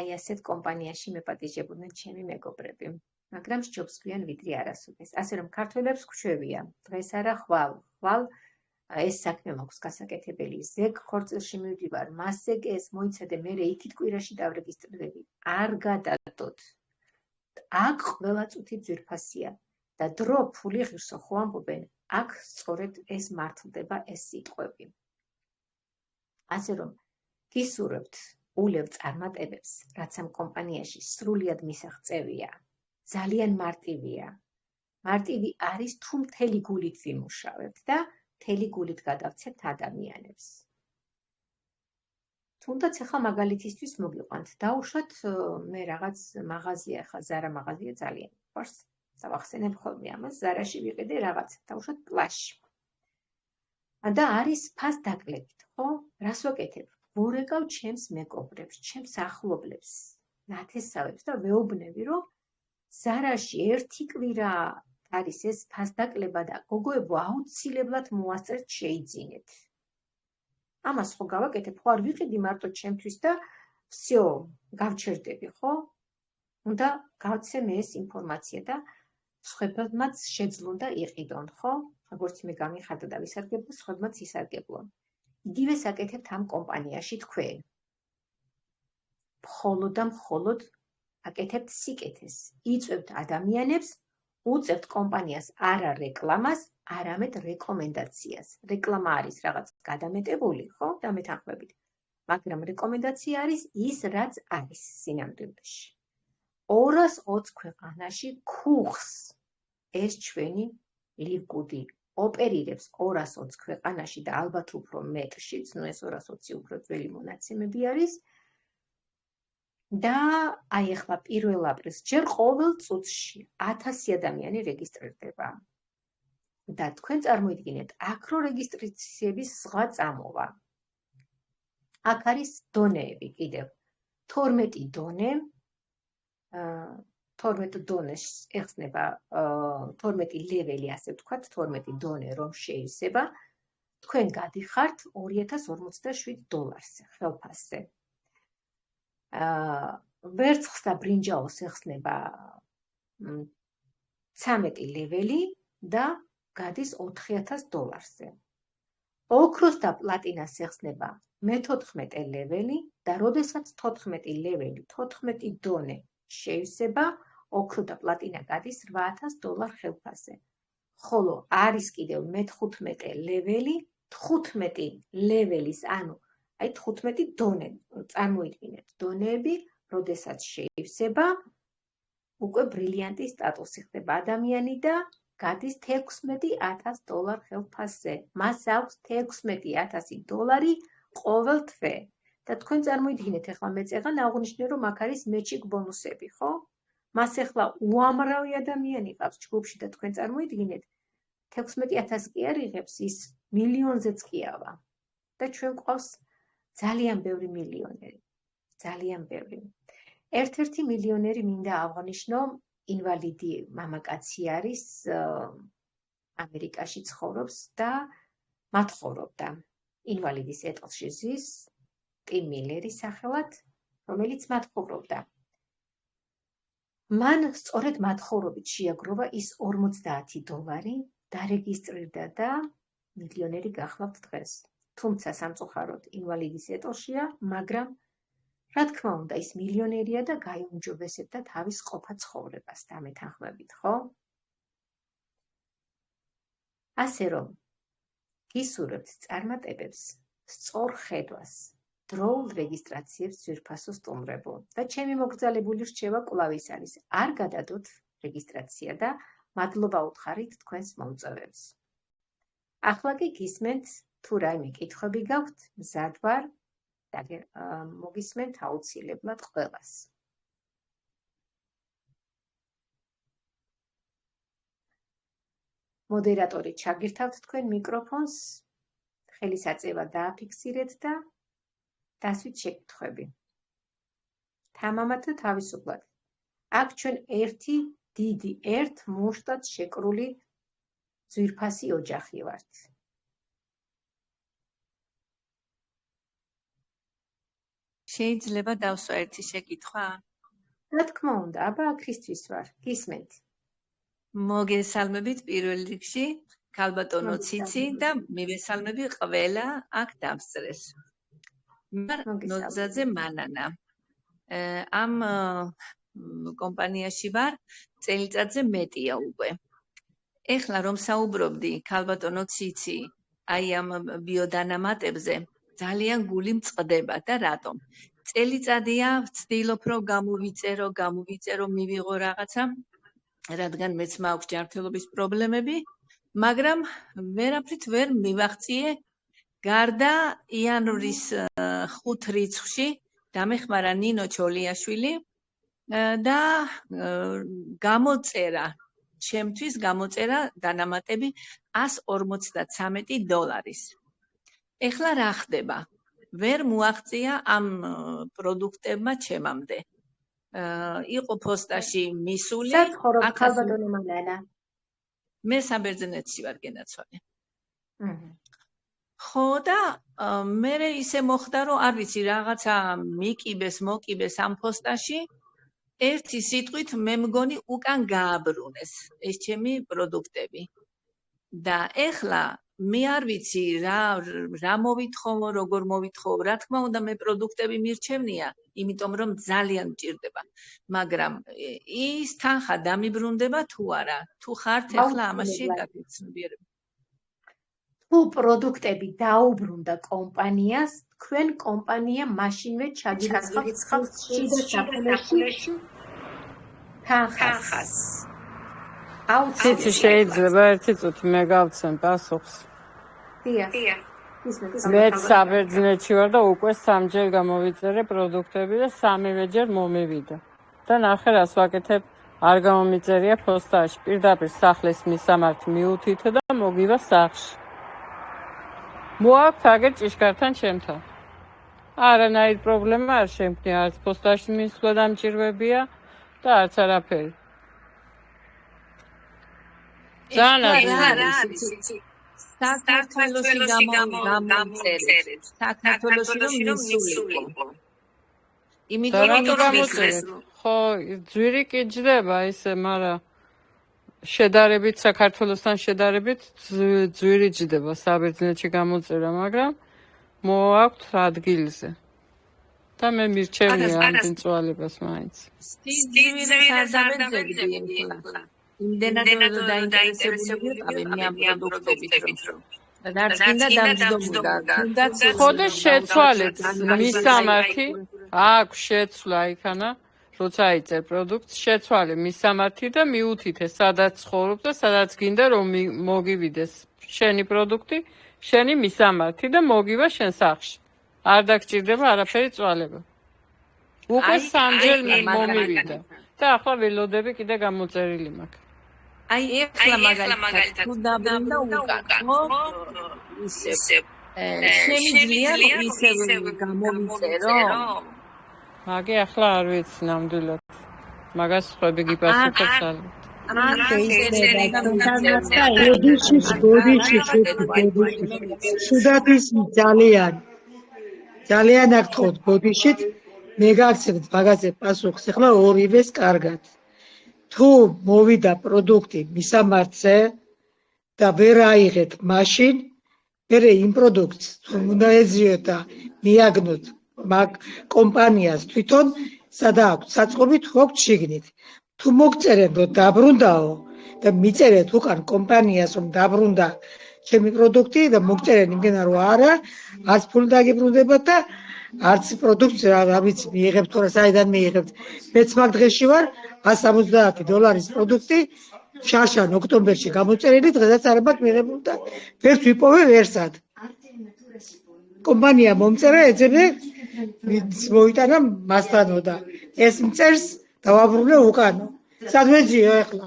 აი ასეთ კომპანიაში მეპატიჟებოდნენ ჩემი მეგობრები. მაგრამ სჯობს გვიან ვიდრე არასოდეს. ასე რომ ქართველებს გვშვებია, დღეს არა ხვალ ეს საქმე მაქვს გასაკეთებელი. ზეგ ხორცელში მივდივარ, მასზე ეს მოიცადე, მე იქით კვირაში დავრეგისტრირდები. არ გადადოთ. აქ ყველა წუთი ძვირფასია და დრო ფული ღირსო ხო ამბობენ. აქ სწორედ ეს მართლდება ეს სიტყვები. ასე რომ გისურვებთ ულევ წარმატებებს, რაც ამ კომპანიაში სრულიად მისაღწევია. ძალიან მარტივია. მარტივი არის თუ მთელი გულით ვიმუშავებთ და მთელი გულით გადავცემთ ადამიანებს. თუნდაც ახლა მაგალითისთვის მოგიყვანთ. დაუშვათ მე რაღაც მაღაზია, ახლა ზარა მაღაზია ძალიან მიყვარს. დავახსენებ ხოლმე ამას, ზარაში ვიყიდე რაღაც, დაუშვათ პლაში. და არის ფას დაკლებით, ხო? რას ვაკეთებ? ვორეკავ ჩემს მეგობრებს, ჩემს ახლობლებს, ნათესავებს და ვეუბნები, რომ ზარაში ერთი კვირა არის ეს ფას დაკლება და გოგოებო აუცილებლად მოასწრეთ, შეიძინეთ. ამას ხო გავაკეთებ, ხო არ ვიყიდი მარტო ჩემთვის და всё, გავჩერდები, ხო? უნდა გავცე მე ეს ინფორმაცია და სხვებმაც შეძლონ და იყიდონ, ხო? როგორც მე გამიხარდა და ვისარგებლო, სხვებმაც ისარგებლონ. იგივე საკეთებთ ამ კომპანიაში თქვენ. მხოლოდ და მხოლოდ აკეთებთ სიკეთეს. იწვევთ ადამიანებს, უწევთ კომპანიას არა რეკლამას, არამედ რეკომენდაციას. რეკლამა არის რაღაც გადამეტებული, ხო? დამეთანხმებით. მაგრამ რეკომენდაცია არის ის, რაც არის სინამდვილეში. 220 ქვეყანაში ქუხს ეს ჩვენი ლივგუდი ოპერირებს 220 ქვეყანაში და ალბათ უფრო მეტშიც, ნუ ეს 220 უფრო ძველი მონაცემები არის. და აი ახლა 1 აპრილს ჯერ ყოველ წუთში 1000 ადამიანი რეგისტრირდება. და თქვენ წარმოიდგინეთ, აქ რო რეგისტრაციების ზღვა წამოვა. აქ არის დონეები კიდევ. 12 დონე 12 დონეს ეხსნება 12 ლეველი, ასე ვთქვათ, 12 დონე რომ შეივსება, თქვენ გადიხართ $2057 ხელფასზე. ვერცხლს და ბრინჯაოს ეხსნება 13 ლეველი და გადის $4000-ზე. ოქროს და პლატინას ეხსნება მე-14 ლეველი და როდესაც 14 ლეველი 14 დონე შეივსება, ოქრო და პლატინა გადის $8000 ხელფასზე. ხოლო არის კიდევ მე-15 ლეველი, 15 ლეველის, ანუ აი 15 დონე, წარმოიდგინეთ, დონეები, როდესაც შეივსება, უკვე ბრილიანტის სტატუსი ხდება ადამიანი და გადის $16,000 ხელფასზე. მას აქვს $16,000 ყოველ თვე. და თქვენ წარმოიდგინეთ, ახლა მე წეღან აღნიშნე, რომ აქ არის მეჩიკ ბონუსები, ხო? მას ახლა უამრავი ადამიანი ყავს ჯგუფში და თქვენ წარმოიდგინეთ, 16,000 კი არ იღებს, ის მილიონზეც კი ავა. და ჩვენ გვყავს ძალიან ბევრი მილიონერი. ძალიან ბევრი. ერთ-ერთი მილიონერი მინდა აღვნიშნო, ინვალიდი მამაკაცი არის, ამერიკაში ცხოვრობს და მათხოვრობდა. ინვალიდის ეტლში ზის, ტიმ მილერი სახელად, რომელიც მათხოვრობდა. მან სწორედ მათხოვრობით შეაგროვა ის $50 დარეგისტრირდა და მილიონერი გახლავთ დღეს. თუმცა სამწუხაროდ ინვალიდის ეტლშია, მაგრამ რა თქმა უნდა, ის მილიონერია და გაიუმჯობესებდა თავის ყოფა ცხოვრებას, დამეთანხმებით, ხო? ასე რომ, გისურვებთ წარმატებებს, სწორ ხედვას, დროულ რეგისტრაციებს ძვირფასო სტუმრებო და ჩემი მოგრძალებული რჩევა კვლავ ის არის, არ გადადოთ რეგისტრაცია და მადლობა უთხარით თქვენს მომწვევებს. ახლა კი გისმენთ, თუ რაიმე კითხვები გაქვთ, მზად ვარ და მოგისმენთ აუცილებლად ყველას. მოდერატორი, ჩაგირთავთ თქვენ მიკროფონს, ხელისაწევა დააფიქსირეთ და დასვით შეკითხვები. თამამად და თავისუფლად. აქ ჩვენ ერთი დიდი, ერთ მუშტად შეკრული ძვირფასი ოჯახი ვართ. შეიძლება დავსვა ერთი შეკითხვა? რა თქმა უნდა, აბა აქისთვის ვარ, გისმენთ. მოგესალმებით პირველ რიგში, ქალბატონო ციცი და მივესალმები ყველა აქ დამსწრეს. ნოძაძე მანანა. ამ კომპანიაში ვარ წელიწადზე მეტია უკვე. ეხლა რომ საუბრობდი ქალბატონო ციცი, აი ამ ბიოდანამატებზე, ძალიან გული მწყდება და რატომ? წელიწადია ვცდილობ რომ გამოვიწერო, მივიღო რაღაცა, რადგან მეც მაქვს ჯანმრთელობის პრობლემები, მაგრამ ვერაფრით ვერ მივაღწიე. გარდა იანვრის 5 რიცხვში დამეხმარა ნინო ჩოლიაშვილი და გამოწერა, ჩემთვის გამოწერა დანამატები $153. ეხლა რა ხდება? ვერ მოაღწია ამ პროდუქტებმა ჩემამდე. იყო პოსტაში მისული. სად ხორობ ქალბატონო მანანა? მე საბერძნეთში ვარ გენაცვალე. ხო და მე ისე მოხდა რომ არ ვიცი რაღაცა მოკიბეს ამ პოსტაში. ერთი სიტყვით მე მგონი უკან გააბრუნეს ეს ჩემი პროდუქტები. და ეხლა მე არ ვიცი რა მოვითხოვო, როგორ მოვითხოვო, რა თქმა უნდა მე პროდუქტები მირჩევნია, იმიტომ რომ ძალიან მჭირდება. მაგრამ ის თანხა დამიბრუნდება თუ არა? თუ ხართ ეხლა ამაში გაგიცნობიერებ. თუ პროდუქტები დაუბრუნდა კომპანიას, თქვენ კომპანია მაშინვე ჩაგირიცხავთ შიდა საფულეში თანხას. ციცი შეიძლება ერთი წუთი მე გავცემ პასუხს. დიახ. მე საბერძნეთში ვარ და უკვე 3 ჯერ გამოვიწერე პროდუქტები და 3-ვე ჯერ მომივიდა. და ნახე რას ვაკეთებ, არ გამომიწერია პოსტაში. პირდაპირ სახლის მისამართი მიუთით და მოგივა სახლში. მოაქვთ აგერ ჭიშკართან ჩემთან. არანაირი პრობლემა არ შემქნია, არც ფოსტაში მისვლა დამჭირვებია და არც არაფერი. ძალიან არის საქართველოში გამოწერეთ საქართველოში რომ მისულიყო იმიტომ გამოწერეთ ხო ძვირი კი ჯდება ისე მაგრამ შედარებით საქართველოსთან შედარებით ძვირი ჯდება საბერძნეთში გამოწერა მაგრამ მოაქვთ ადგილზე და მე მირჩევნია ამ წვალებას მაინც სიძვირეს არ დამძებდი ახლა იმდენად დაინტერესებული ვიყავი მე ამ პროდუქტებით რომ და წინდა დამჯდომოდა თუნდაც ხო და შეცვალეთ მისამართი აქვს შეცვლა იქანა როცა აიწერ პროდუქტს შეცვალე მისამართი და მიუთითე სადაც ცხოვრობ და სადაც გინდა რომ მოგივიდეს შენი პროდუქტი შენი მისამართი და მოგივა შენ სახლში არ დაგჭირდება არაფერი წვალება უკვე სამჯერ მომივიდა და ახლა ველოდები კიდე გამოწერილი მაქვს აი ეხლა მაგალითად თუ დაბრუნდა უკან ხო ისე შემიძლია ისე გამომწერო მაგი ახლა არ ვიცი ნამდვილად მაგას ხვები გიპასუხებს შუდათის ძალიან აქ თქოთ ბოდიშით მე გაგცემთ მაგაზე პასუხს ახლა ორივეს კარგად თუ მოვიდა პროდუქტი მისამართზე და ვერ აიღეთ მაშინ მერე იმ პროდუქტს უნდა ეძიოთ და მიაგნოთ მაგ კომპანიას თვითონ სადააქვთ საწყობი თუ აქვთ შიგნით თუ მოგწერენ რომ დაბრუნდაო და მიწერეთ უკან კომპანიას რომ დაბრუნდა ჩემი პროდუქტი და მოგწერენ იმგენა რომ არა არც ფული დაგიბრუნდებათ და არც პროდუქტს რა ვიცი მიიღებთ თუ რა საიდან მიიღებთ მეც მაგ დღეში ვარ $170 პროდუქტი შარშან ოქტომბერში გამოწერილი დღესაც არ მაქვს მიღებული და ვერც ვიპოვე ვერსად კომპანია მომწერა ეძებე მოიტანა მასთანო და ეს მწერს დავაბრუნე უკანო სად ვეძიო ახლა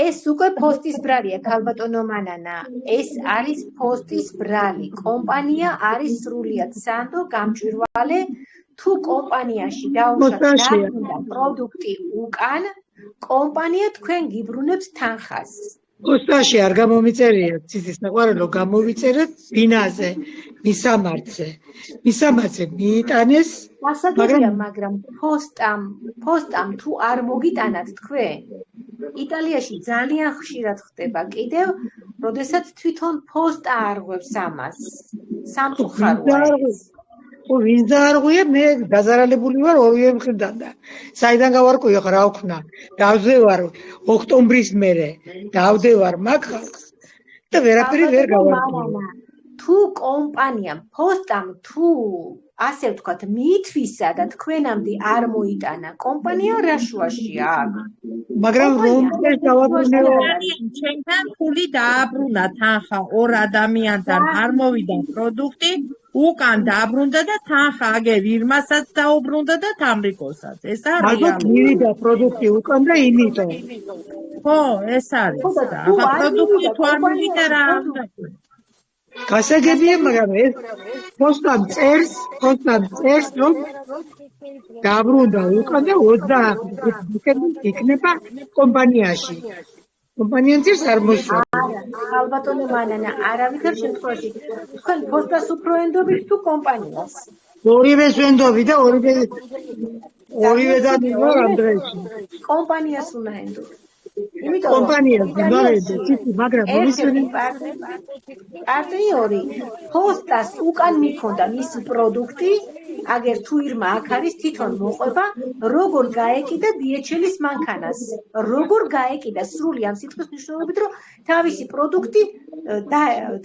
ეს უკვე ფოსტის ბრალია ქალბატონო მანანა ეს არის ფოსტის ბრალი კომპანია არის სრულიად სანდო გამჭვირვალე თუ კომპანიაში დაუშვათ პროდუქტი უკან კომპანია თქვენ გიბრუნებს თანხას პოსტაში არ გამომიწერია ციცის საყვარელო გამოვიწერეთ ბინაზე მისამართზე მიიტანეს მაგრამ პოსტამ თუ არ მოგიტანათ თქვენ იტალიაში ძალიან ხშირად ხდება კიდევ როდესაც თვითონ პოსტა არღვევს ამას სამწუხაროა ვინ დაარღვია მე გაზარალებული ვარ ორივე მხრიდან და საიდან გავარკვიო რა ვქნა დავდევარ ოქტომბრის მერე დავდევარ მაგ ხალხს და ვერაფერი ვერ გავარკვიო თუ კომპანიამ პოსტამ თუ ასე ვთქვათ მიითვისა და თქვენამდე არ მოიტანა კომპანია რა შუაშია მაგრამ რომ ეს დავაბრუნებო ჩვენთან ფული დააბრუნა თანხა ორ ადამიანთან არ მოვიდა პროდუქტი უკან დააბრუნდა და თანხა აგერ ირმასაც დაუბრუნდა და თამრიკოსაც ეს არის მაგათ მივიდა პროდუქტი უკან და იმიტომ ხო ეს არის ახლა პროდუქტი თუ არ მივიდა რა გასაგებია მაგრამ ეს პოსტამ წერს რომ დაბრუნდა უკან და 20 იქნება კომპანიაში კომპანიამ წერს არ მოსვა ალბათონო მანანა არავითარ შემთხვევაში თქვენ პოსტას უფრო ენდობით თუ კომპანიას ორივეს ვენდობი და ორივედან ვარ ამ დღეში კომპანიას უნდა ენდოთ იმიტომ კომპანიას დავედე ციცი მაგრამ მომისვენი პარტნიორი პოსტას უკან მიქონდა მისი პროდუქტი აგერ თუ ირმა აქ არის თვითონ მოყვება როგორ გაეკიდა დიეჩელის მანქანას როგორ გაეკიდა სრული ამ სიტყვის მნიშვნელობით რომ თავისი პროდუქტი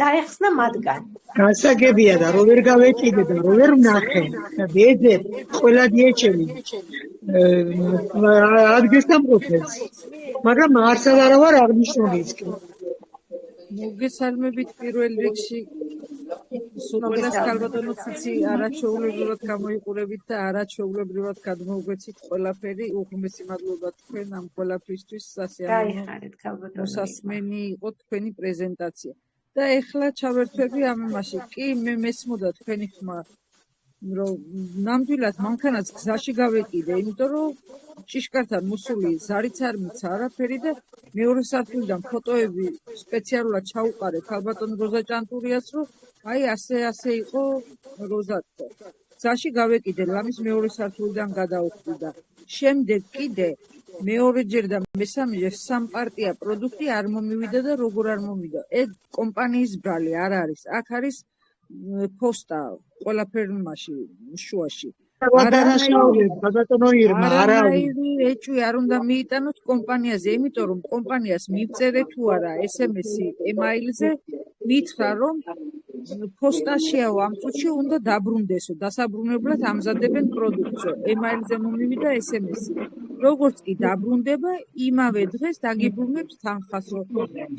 დაეხსნა მათგან გასაგებია და რო ვერ გავეკიდე და რო ვერ ვნახე და ვეძებ ყველა დიეჩელი ადგეს დამყოფეს მაგრამ არც არა ვარ აღნიშნული ის კი მოგესალმებით პირველ რიგში სულელას ქალბატონო ციცი არაჩვეულებრივად გამოიყურებით და არაჩვეულებრივად გადმოგვეცით ყველაფერი უღმესი მადლობა თქვენ ამ ყველაფრისთვის სასიამოვნო მოსასმენი იყო თქვენი პრეზენტაცია და ეხლა ჩავერთვები ამ იმაში. კი, მე მესმოდა თქვენი ხმა, რომ ნამდვილად მანქანაც გზაში გავეკიდე, იმიტომ რომ ჭიშკართან მოსული ზარიც არ მიცა არაფერი და მეორე სართულიდან ფოტოები სპეციალურად ჩაუყარე ქალბატონ როზა ჭანტურიას, რომ აი ასე იყო როზატო. გზაში გავეკიდე, ლამის მეორე სართულიდან გადავხვდი და შემდეგ კიდე მეორეჯერ და მესამეჯერ სამპარტია პროდუქტი არ მომივიდა და როგორ არ მომივიდა. ეს კომპანიის ბრალი არ არის. აქ არის ფოსტა ყველაფერმაში შუაში. არანაირი ეჭვი არ უნდა მიიტანოთ კომპანიაზე, იმიტომ რომ კომპანიას მივწერე თუ არა SMS-ი ემაილზე, მითხრა რომ ფოსტაშიაო ამ წუთში უნდა დაბრუნდესო, დასაბრუნებლად ამზადებენ პროდუქტს. ემაილზე მომივიდა SMS-ი. როგორც კი დაბრუნდება, იმავე დღეს დაგიბრუნებს თანხასო.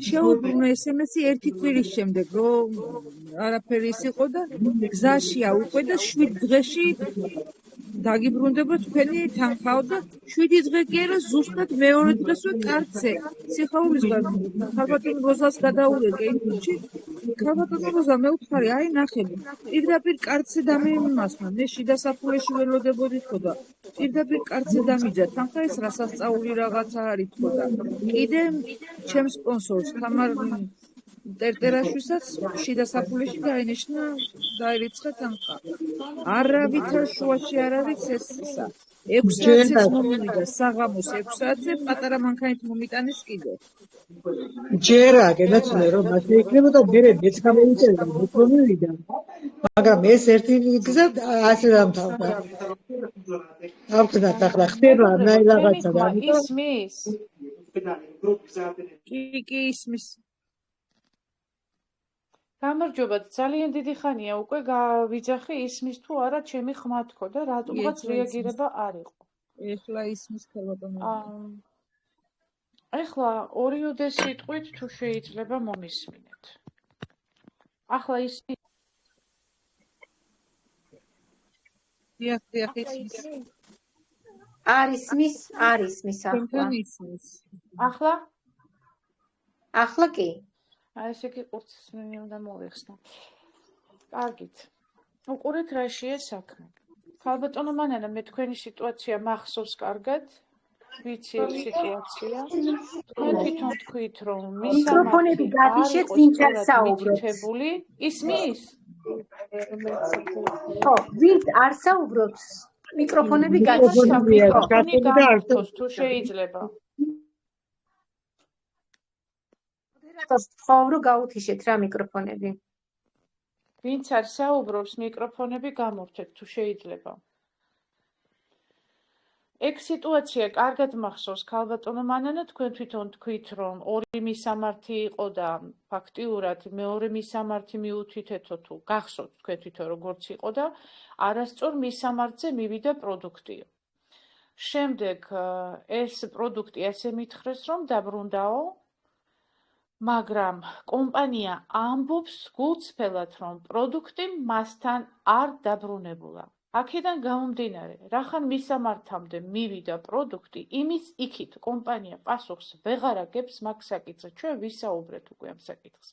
შეუბრუნო SMS-ი ერთი კვირის შემდეგ, რომ არაფერი ის იყო და გზაშია უკვე და 7 დღეში დაგიბრუნდება თქვენი თანხაო და 7 დღე კი არა, ზუსტად მეორე დღესვე კარტზე. სიხარულისგან ქალბატონ როზას გადაურეკე იმ გუნდში. ქალბატონ როზა მე ვთხარი, აი ნახები. პირდაპირ კარტზე დამიმასმა. მე შიდა საფულეში ველოდებოდი თქო და პირდაპირ კარტზე დამიჯა. თანხა ეს რა სასწაული რაღაცა არის თქო და კიდე ჩემ სპონსორს თამარ ტერტერაშვილსაც შიდა საფულეში დაინიშნა დაირიცხა თანხა. არავითარ შუაში არ არის ეს ისა. 6 საათზე მომივიდა საღამოს 6 საათზე პატარა მანქანით მომიტანეს კიდე. ჯერა გენაცვლე რომ ასე იქნებოდა მერე მეც გამოვიწერდა მომივიდა. მაგრამ ეს ერთი გზა ასე დამთავრდა. ავწნათ ახლა ხდება ნაი რაღაცა და ისმის. კი ისმის. გამარჯობა, ძალიან დიდი ხანია უკვე გავიძახი ისმის თუ არა ჩემი ხმა თქო და რატომღაც რეაგირება არ იყო. ეხლა ისმის ქალბატონო. ეხლა ორიოდე სიტყვით თუ შეიძლება მომისმინეთ. ახლა ისმის. დიახ ისმის. არის მის ახლა. ახლა კი. აი ესე კი ყურცს მე უნდა მოვიხსნა. კარგით. უყურეთ რაშია საქმე. ქალბატონო მანანა მე თქვენი სიტუაცია მახსოვს კარგად. ვიცი ეს სიტუაცია. თქვენ თვითონ თქვით რომ მიკროფონები გადიშეთ ვინც არ საუბრობს. ისმის? ხო, ვინც არ საუბრობს. მიკროფონები გადიშეთ. მიკროფონი გაართოს თუ შეიძლება. ხოვრო გაუთიშეთ რა მიკროფონები. ვინც არ საუბრობს, მიკროფონები გამორთეთ თუ შეიძლება. ეგ სიტუაცია კარგად მახსოვს ქალბატონო მანანა, თქვენ თვითონ თქვით რომ ორი მისამართი იყო და ფაქტიურად მეორე მისამართი მიუთითეთო თუ გახსოვთ თქვენ თვითონ როგორც იყო და არასწორ მისამართზე მივიდა პროდუქტიო. შემდეგ ეს პროდუქტი ასე მითხრეს რომ დაბრუნდაო, მაგრამ კომპანია ამბობს გულწრფელად რომ პროდუქტი მასთან არ დაბრუნებულა. აქედან გამომდინარე, რახან მისამართამდე მივიდა პროდუქტი, იმის იქით კომპანია პასუხს ვეღარ აგებს მაგ საკითხზე. ჩვენ ვისაუბრეთ უკვე ამ საკითხზე.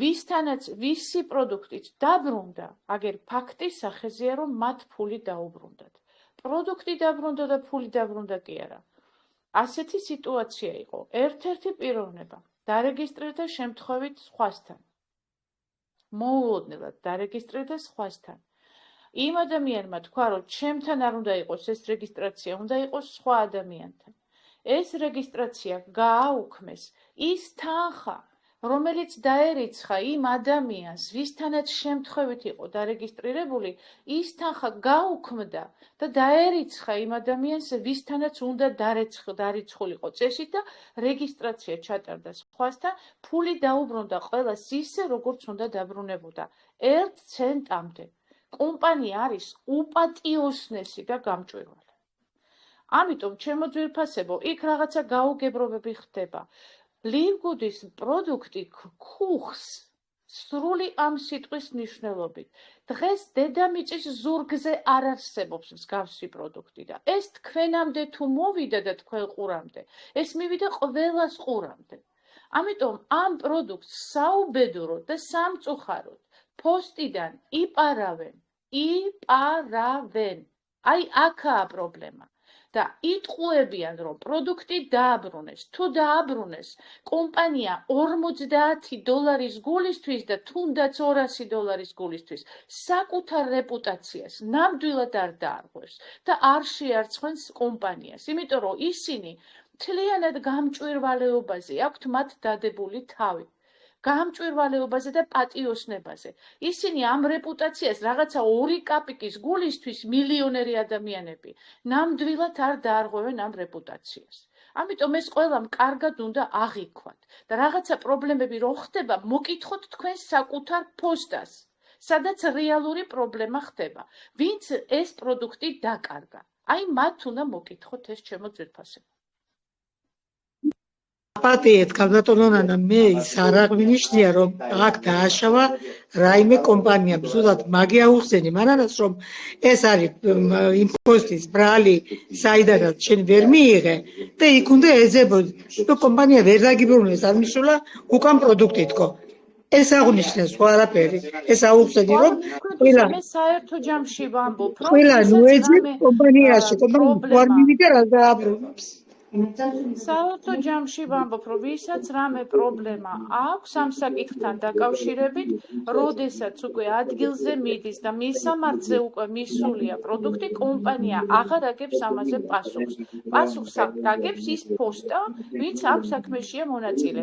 ვისთანაც ვისი პროდუქტით დაბრუნდა, აგერ ფაქტის სახეზეა რომ მათ ფული დაუბრუნდათ. პროდუქტი დაბრუნდა და ფული დაბრუნდა კი არა. ასეთი სიტუაცია იყო. ერთ-ერთი პიროვნება დარეგისტრირდა შემთხვევით სხვასთან. მოულოდნელად დარეგისტრირდა სხვასთან. იმ ადამიანმა თქვა, რომ ჩემთან არ უნდა იყოს ეს რეგისტრაცია, უნდა იყოს სხვა ადამიანთან. ეს რეგისტრაცია გააუქმეს ის თანხა, რომელიც დაერიცხა იმ ადამიანს, ვისთანაც შემთხვევით იყო დარეგისტრირებული, ის თანხა გაუქმდა და დაერიცხა იმ ადამიანს, ვისთანაც უნდა დარიცხულიყო წესით და რეგისტრაცია ჩატარდა სხვასთან, ფული დაუბრუნდა ყველას ისე, როგორც უნდა დაბრუნებოდა. 1 ცენტამდე. კომპანია არის უპატიოსნესი და გამჭვირვალე. ამიტომ ჩემო ძვირფასებო, იქ რაღაცა გაუგებრობები ხდება. ლინგუდის პროდუქტი ქუხს სრული ამ სიტყვის მნიშვნელობით. დღეს დედამიწის ზურგზე არ არსებობს მსგავსი პროდუქტი და ეს თქვენამდე თუ მოვიდა და თქვენ ყურამდე, ეს მივიდა ყველას ყურამდე. ამიტომ ამ პროდუქტს საუბედუროდ და სამწუხაროდ ფოსტიდან იპარავენ. აი აქაა პრობლემა. და იტყუებიან, რომ პროდუქტი დააბრუნეს. თუ დააბრუნეს, კომპანია $50 გულისთვის და თუნდაც $200 გულისთვის საკუთარ რეპუტაციას ნამდვილად არ დაარღვევს და არ შეარცხევს კომპანიას, იმიტომ რომ ისინი მთლიანად გამჭვირვალეობაზე აქვთ მათ დადებული თავი. გამჭვირვალეობაზე და პატიოსნებაზე. ისინი ამ რეპუტაციას რაღაცა 2 კაპიკის გულისთვის მილიონერი ადამიანები ნამდვილად არ დაარღვევენ ამ რეპუტაციას. ამიტომ ეს ყველამ კარგად უნდა აღიქვათ და რაღაცა პრობლემები რო ხდება, მოკითხოთ თქვენ საკუთარ ფოსტას, სადაც რეალური პრობლემა ხდება. ვინც ეს პროდუქტი დაკარგა. აი მათ უნდა მოკითხოთ ეს ჩემო ძვირფასებო. პატიეთ ქალბატონო ნანა, მე ის არ აღვინიშნია, რომ აქ დააშავა რაიმე კომპანიამ. ზუსტად მაგი აუხსენი მანანას, რომ ეს არის იმპოსტის ბრალი, საიდანაც შენ ვერ მიიღე და იქ უნდა ეძებოდი. რომ კომპანია ვერ დაგიბრუნეს, აღნიშნულა უკან პროდუქტი თქო. ეს აღვნიშნეს სხვა არაფერი. ეს აუხსენი, რომ ყველა მე საერთო ჯამში ვამბობ, რომ ყველა ნუეძი კომპანიაში, კომპანია არ მივიდა რა დააბრუნებს. საერთო ჯამში ვამბობ, რომ ვისაც რამე პრობლემა აქვს ამ საკითხთან დაკავშირებით, როდესაც უკვე ადგილზე მიდის და მის სამართზე უკვე მისულია პროდუქტი, კომპანია აღარ აგებს ამაზე პასუხს. პასუხს აგებს ის ფოსტა, ვინც ამ საქმეშია მონაწილე.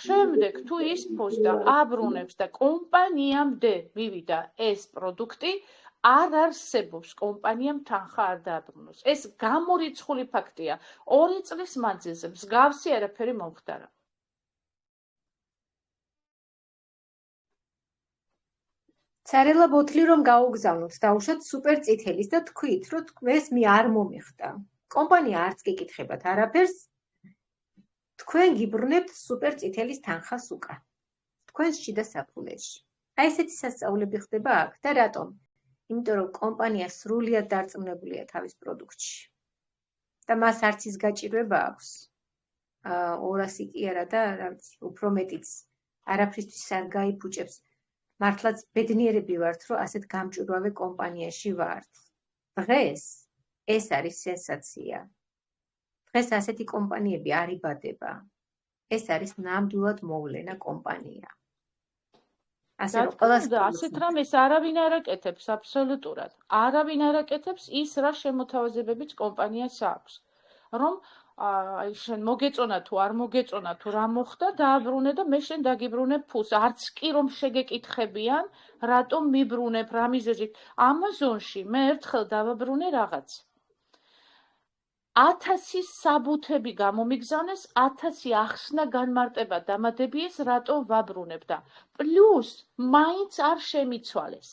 შემდეგ თუ ის ფოსტა აბრუნებს და კომპანიამდე მივიდა ეს პროდუქტი, არ არსებობს კომპანიამ თანხა არ დააბრუნოს. ეს გამორიცხული ფაქტია. 2 წლის მანძილზე მსგავსი არაფერი მომხდარა. ცარელა ბოთლი რომ გაუგზავნოთ, დაუშვათ სუპერ წითელის და თქვით, რომ ეს მე არ მომიხდა. კომპანია არც გეკითხებათ არაფერს. თქვენ გიბრუნებთ სუპერ წითელის თანხას უკან. თქვენს შიდა საფულეში. აი ესეთი სასწაულები ხდება აქ და რატომ? იმიტომ რომ კომპანია სრულიად დარწმუნებულია თავის პროდუქტში და მას არც ის გაჭირვება აქვს 200 კი არა და რაღაც უფრო მეტიც არაფრისთვის არ გაიფუჭებს. მართლაც ბედნიერები ვართ, რომ ასეთ გამჭვირვალე კომპანიაში ვართ. დღეს ეს არის სენსაცია. დღეს ასეთი კომპანიები არ იბადება. ეს არის ნამდვილად მოვლენა კომპანია. ასეთ რამეს არავინ არ აკეთებს აბსოლუტურად. არავინ არ აკეთებს ის რა შემოთავაზებებიც კომპანიას აქვს. რომ აი შენ მოგეწონა თუ არ მოგეწონა თუ რა მოხდა, დააბრუნე და მე შენ დაგიბრუნე ფულს. არც კი რომ შეგეკითხებიან, რატომ მიბრუნებ, რა მიზეზით. ამაზონში მე ერთხელ დავაბრუნე რაღაც. 1000 საბუთები გამომიგზავნეს, 1000 ახსნა განმარტება დამადებიეს, რატომ ვაბრუნებ და პლუს მაინც არ შემიცვალეს.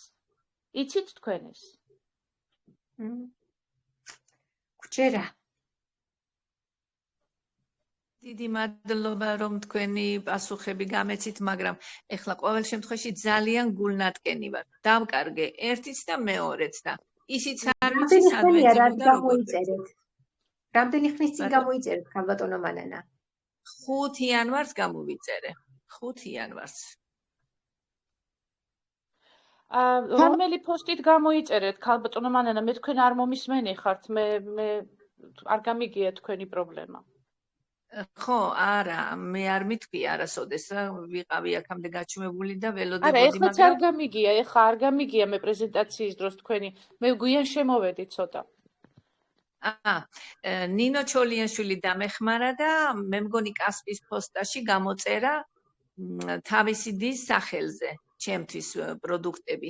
იცით თქვენ ეს? გჯერა. დიდი მადლობა რომ თქვენი პასუხები გამეცით, მაგრამ ეხლა ყოველ შემთხვევაში ძალიან გულნატკენი ვარ. დავკარგე ერთიც და მეორეც და ისიც არ ვიცი სადმე მოიწერეთ. რამდენი ხნის წინ გამოიწერეთ ქალბატონო მანანა? 5 იანვარს გამოვიწერე. 5 იანვარს. რომელი პოსტით გამოიწერეთ ქალბატონო მანანა? მე თქვენ არ მომისმენი ხართ, მე არ გამიგია თქვენი პრობლემა. ხო, არა, მე არ მითქვი არასოდეს, ვიყავი აქამდე გაჩუმებული და ველოდებოდი, მაგრამ ეხლა არ გამიგია, ეხლა არ გამიგია მე პრეზენტაციის დროს თქვენი. მე გვიან შემოვედი ცოტა. ნინო ჩოლიანშვილი დამეხმარა და მე მგონი კასპის პოსტაში გამოწერა თავისი დის სახელზე, ჩემთვის პროდუქტები.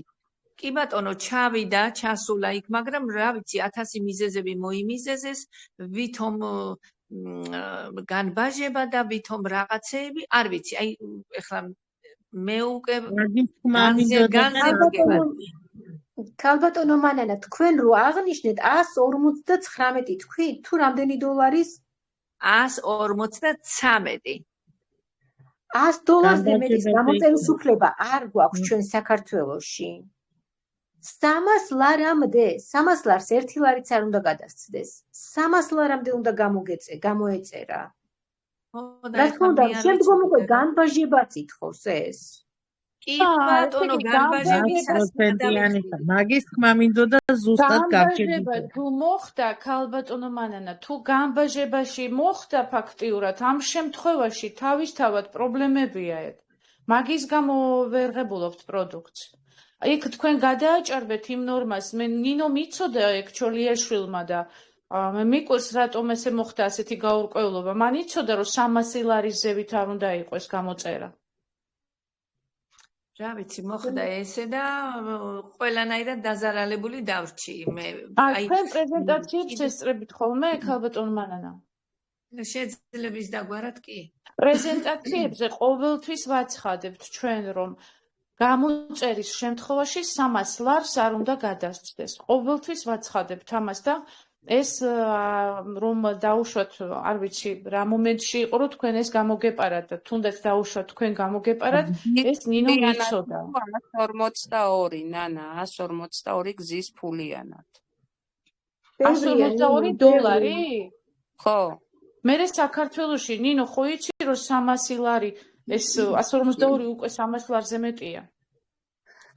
კი ბატონო, ჩავიდა, ჩასულა იქ, მაგრამ რა ვიცი, 1000 მიზეზები მოიმიზეზეს, ვითომ განბაჟება და ვითომ რაღაცეები, არ ვიცი, აი ეხლა მე უკვე ქალბატონო მანანა, თქვენ რო აღნიშნეთ 159 თქვით, თუ რამდენი დოლარის? 153. $100-ზე მეტის გამოწერის უფლება არ გვაქვს ჩვენ საქართველოში. 300 ლარამდე, 300 ლარს 1 ლარიც არ უნდა გადასცდეს. 300 ლარამდე უნდა გამოეწერა. რა თქმა უნდა, შემდგომ უკვე განბაჟებაც ითხოვს ეს. კი ბატონო, განბაჟებისას მაგის თქმა მინდოდა ზუსტად განბაჟება თუ მოხდა ქალბატონო მანანა, თუ განბაჟებაში მოხდა ფაქტიურად, ამ შემთხვევაში თავისთავად პრობლემებია ეგ. მაგის გამო ვერ ღებულობთ პროდუქტს. იქ თქვენ გადააჭარბეთ იმ ნორმას, მე ნინო მიცოდა ეგ ჩოლიაშვილმა და მე მიყვარს რატომ ესე მოხდა ასეთი გაურკვევლობა. მან იცოდა რომ 300 ლარის ზევით არ უნდა იყოს გამოწერა. რა ვიცი, მოხდა ესე და ყველანაირად დაზარალებული დავრჩი მე. თქვენ პრეზენტაციებს ესწრებით ხოლმე ქალბატონ მანანა? შეძლებს დაგვარად კი. პრეზენტაციებზე ყოველთვის ვაცხადებთ ჩვენ რომ გამოწერის შემთხვევაში 300 ლარს არ უნდა გადასცდეს. ყოველთვის ვაცხადებთ ამას და ეს რომ დაუშვათ, არ ვიცი, რა მომენტში იყო რომ თქვენ ეს გამოგეპარათ და თუნდაც დაუშვათ თქვენ გამოგეპარათ, ეს ნინო მიცოდა. 142, ნანა, 142 გზის ფულიანად. 142 დოლარი? ხო. მე საქართველოში ნინო ხო იცი რომ 300 ლარი ეს 142 უკვე 300 ლარზე მეტია.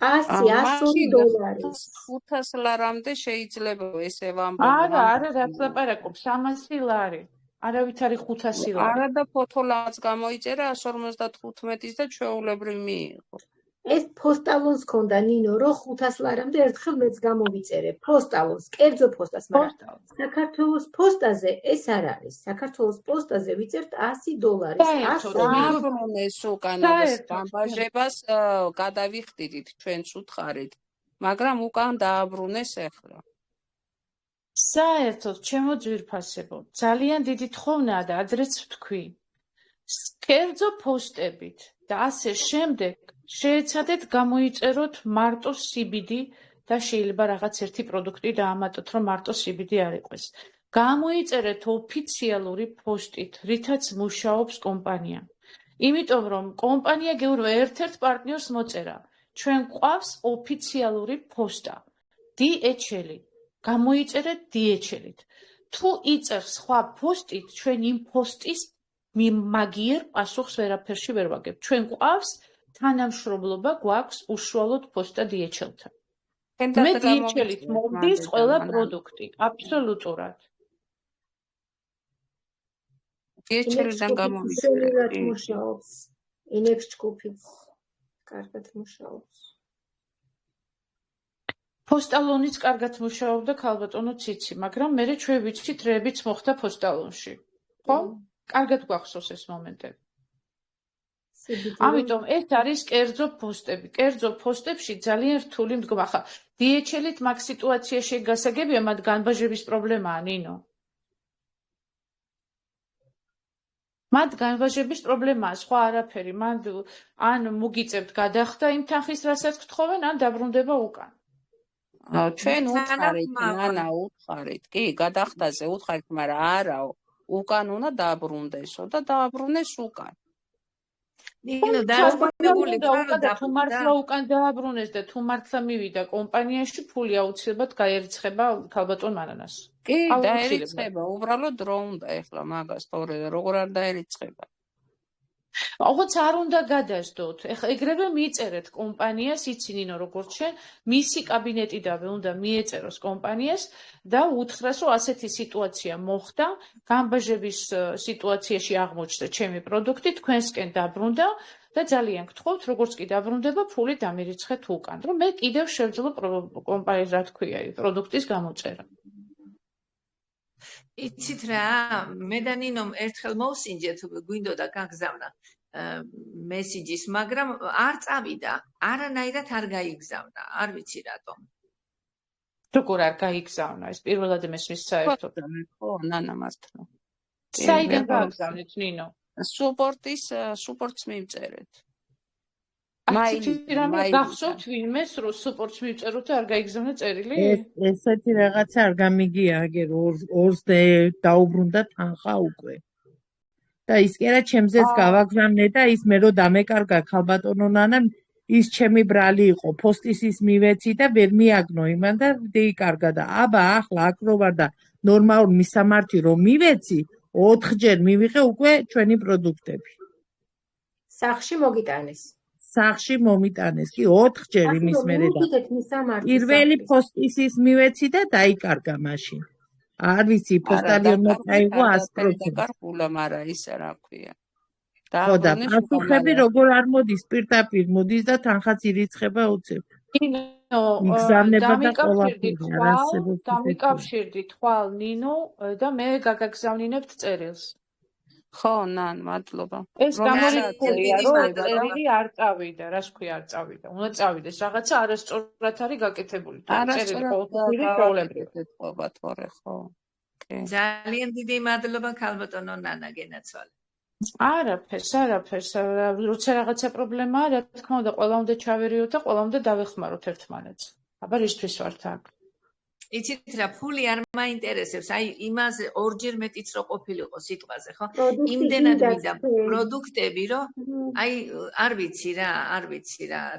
100 დოლარი. 500 ლარამდე შეიძლება ესე ვამბობ. არა, რაც ლაპარაკობ, 300 ლარი. არავითარი 500 ლარი. არა და ფოთოლაც გამოიწერა 155-ის და ჩვეულებრივ მიიღო. ეს ფოსტალონს ქონდა ნინო, რომ 500 ლარამდე ერთხელ მეც გამოვიწერე. ფოსტალონს, კერძო ფოსტას, მაგრამ საქართველოს ფოსტაზე ეს არ არის. საქართველოს პოსტაზე ვიწერთ 100 დოლარი. დაბრუნეს უკანავეს დამბაჟებას გადავიხდით ჩვენც უთხარით, მაგრამ უკან დააბრუნეს ახლა. საერთოდ ჩემო ძვირფასებო, ძალიან დიდი თხოვნაა და ადრეც ვთქვი. კერძო პოსტებით და ასე შემდეგ შეეცადეთ გამოიწეროთ მარტო CBD და შეიძლება რაღაც ერთი პროდუქტი დაამატოთ, რომ მარტო CBD არ იყოს. გამოიწერეთ ოფიციალური პოსტით, რითაც მუშაობს კომპანია. იმიტომ რომ კომპანია გეუბნება ერთ-ერთ პარტნიორს მოწერა, ჩვენ გვყავს ოფიციალური პოსტა, DHL-ი. გამოიწერეთ DHL-ით. თუ იწერს სხვა პოსტით, ჩვენ იმ პოსტის მაგიერ პასუხს ვერაფერში ვერ ვაგებთ. ჩვენ გვყავს თანამშრომლობა გვაქვს უშუალოდ პოსტა DHL-თან. მე DHL-ით მოვდის ყველა პროდუქტი, აბსოლუტურად. DHL-დან გამოვიწერეთ. მუშაობს. Inex ჯგუფიც კარგად მუშაობს. პოსტალონიც კარგად მუშაობდა ქალბატონო ციცი, მაგრამ მე ჩვენ ვიცით რეებიც მოხდა პოსტალონში. ხო? კარგად გვახსოვს ეს მომენტები. ამიტომ ეს არის კერძო პოსტები. კერძო პოსტებში ძალიან რთული მდგომა. ხა DHL-ით მაგ სიტუაციაში გასაგებია, მათ განბაჟების პრობლემაა, ნინო. მათ განბაჟების პრობლემაა, სხვა არაფერი. მან ან მოგიწევთ გადახდა იმ თანხის, რასაც გთხოვენ, ან დაბრუნდება უკან. ჩვენ უთხარით, ნანა, უთხარით. კი, გადახდაზე უთხარით, მაგრამ არაო. უკან უნდა დაბრუნდესო და დააბრუნეს უკან. ნინო დაბრუნებული და თუ მართლა უკან დააბრუნეს და თუ მართლა მივიდა კომპანიაში, ფული აუცილებლად გაერიცხება ქალბატონ მანანას. კი, დაერიცხება, უბრალოდ დრო უნდა ეხლა მაგას, თორე როგორ არ დაერიცხება. ოღონდ არ უნდა გადასდოთ. ეხლა ეგრევე მიიწერეთ კომპანიას, იცი ნინო როგორც შენ, მისი კაბინეტიდანვე უნდა მიეწეროს კომპანიას და უთხრას, რომ ასეთი სიტუაცია მოხდა, განბაჟების სიტუაციაში აღმოჩნდა ჩემი პროდუქტი, თქვენსკენ დაბრუნდა და ძალიან გთხოვთ, როგორც კი დაბრუნდება, ფული დამირიცხეთ უკან, რომ მე კიდევ შევძლო კომპანიის, რა თქვია, პროდუქტის გამოწერა. იცით რა, მე და ნინომ ერთხელ მოვსინჯეთ, გვინდოდა გაგზავნა მესიჯის, მაგრამ არ წავიდა, არანაირად არ გაიგზავნა, არ ვიცი რატომ. როგორ არ გაიგზავნა, ეს პირველად მესმის საერთოდ. ხო, ნანა მართლა. საიდან გააგზავნეთ, ნინო? სუპორტს მივწერეთ. რამე გახსოვთ ვინმეს, რომ სუპორტს მივწეროთ და არ გაიგზავნა წერილი? ესეთი რაღაცა არ გამიგია, აგერ ორს დაუბრუნდა თანხა უკვე. და ის კი არა ჩემზეც გავაგზავნე და ის მე რო დამეკარგა ქალბატონო ნანა, ის ჩემი ბრალი იყო, პოსტის ის მივეცი და ვერ მიაგნო იმან და დეიკარგა და აბა ახლა აქ რო ვარ და ნორმალურ მისამართი რომ მივეცი, 4-ჯერ მივიღე უკვე ჩვენი პროდუქტები. სახში მოგიტანეს. სახში მომიტანეს კი 4-ჯერ იმის მერე და პირველი პოსტისის მივეცი და დაიკარგა მაშინ. არ ვიცი, პოსტალიონმა წაიღო 100%. დაკარგულა, მაგრამ ისა რა ქვია. ხო და პასუხები როგორ არ მოდის, პირდაპირ მოდის და თანხაც ირიცხება უცებ. მიგზავნება და ყველაფერი არ არსებობს. დამიკავშირდი თვალ ნინო და მე გაგაგზავნინებთ წერილს. ხო, ნან, მადლობა. ეს გამორიცხულია, რომ წერილი არ წავიდა, რას ქვია არ წავიდა. უნდა წავიდეს, რაღაცა არასწორად არის გაკეთებული. წერილი ყოველთვის პრობლემაა. თორე ხო. ძალიან დიდი მადლობა ქალბატონო ნანა გენაცვალე. არაფერს, როცა რაღაცა პრობლემაა, რა თქმა უნდა, ყველა უნდა ჩავერიოთ და ყველა უნდა დავეხმაროთ ერთმანეთს. აბა რისთვის ვართ აქ? იცით რა, ფული არ მაინტერესებს, აი იმაზე ორჯერ მეტიც რო ყოფილიყო სიტყვაზე, ხო? იმდენად მინდა პროდუქტები, რომ აი არ ვიცი რა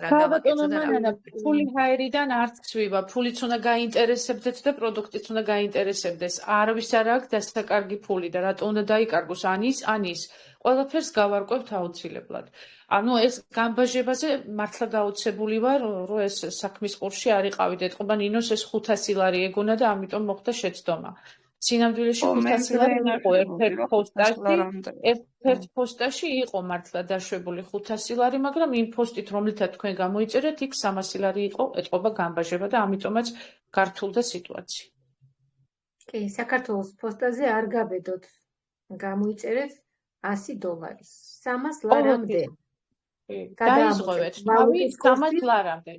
გავაკეთო და რა. ფული ჰაერიდან არ ცვივა, ფულიც უნდა გაინტერესებდეთ და პროდუქტიც უნდა გაინტერესებდეს. არვის არ აქვს დასაკარგი ფული და რატო უნდა დაიკარგოს ანის ყველაფერს გავარკვევთ აუცილებლად. ანუ ეს გამბაჟებაზე მართლა გაოცებული ვარ, რომ ეს საქმის ყურში არ იყავით. ეთყობა ნინოს ეს 500 ლარი ეგონა და ამიტომ მოხდა შეცდომა. სინამდვილეში 500 ლარი იყო ერთ პოსტაში იყო მართლა დაშვებული 500 ლარი, მაგრამ იმ პოსტით, რომლითაც თქვენ გამოიწერეთ, იქ 300 ლარი იყო ეთყობა გამბაჟება და ამიტომაც გართულდა სიტუაცია. კი, საქართველოს პოსტაზე არ გაბედოთ. გამოიწერეთ $100. 300 ლარამდე. დაიზღვევეთ თავი 300 ლარამდე.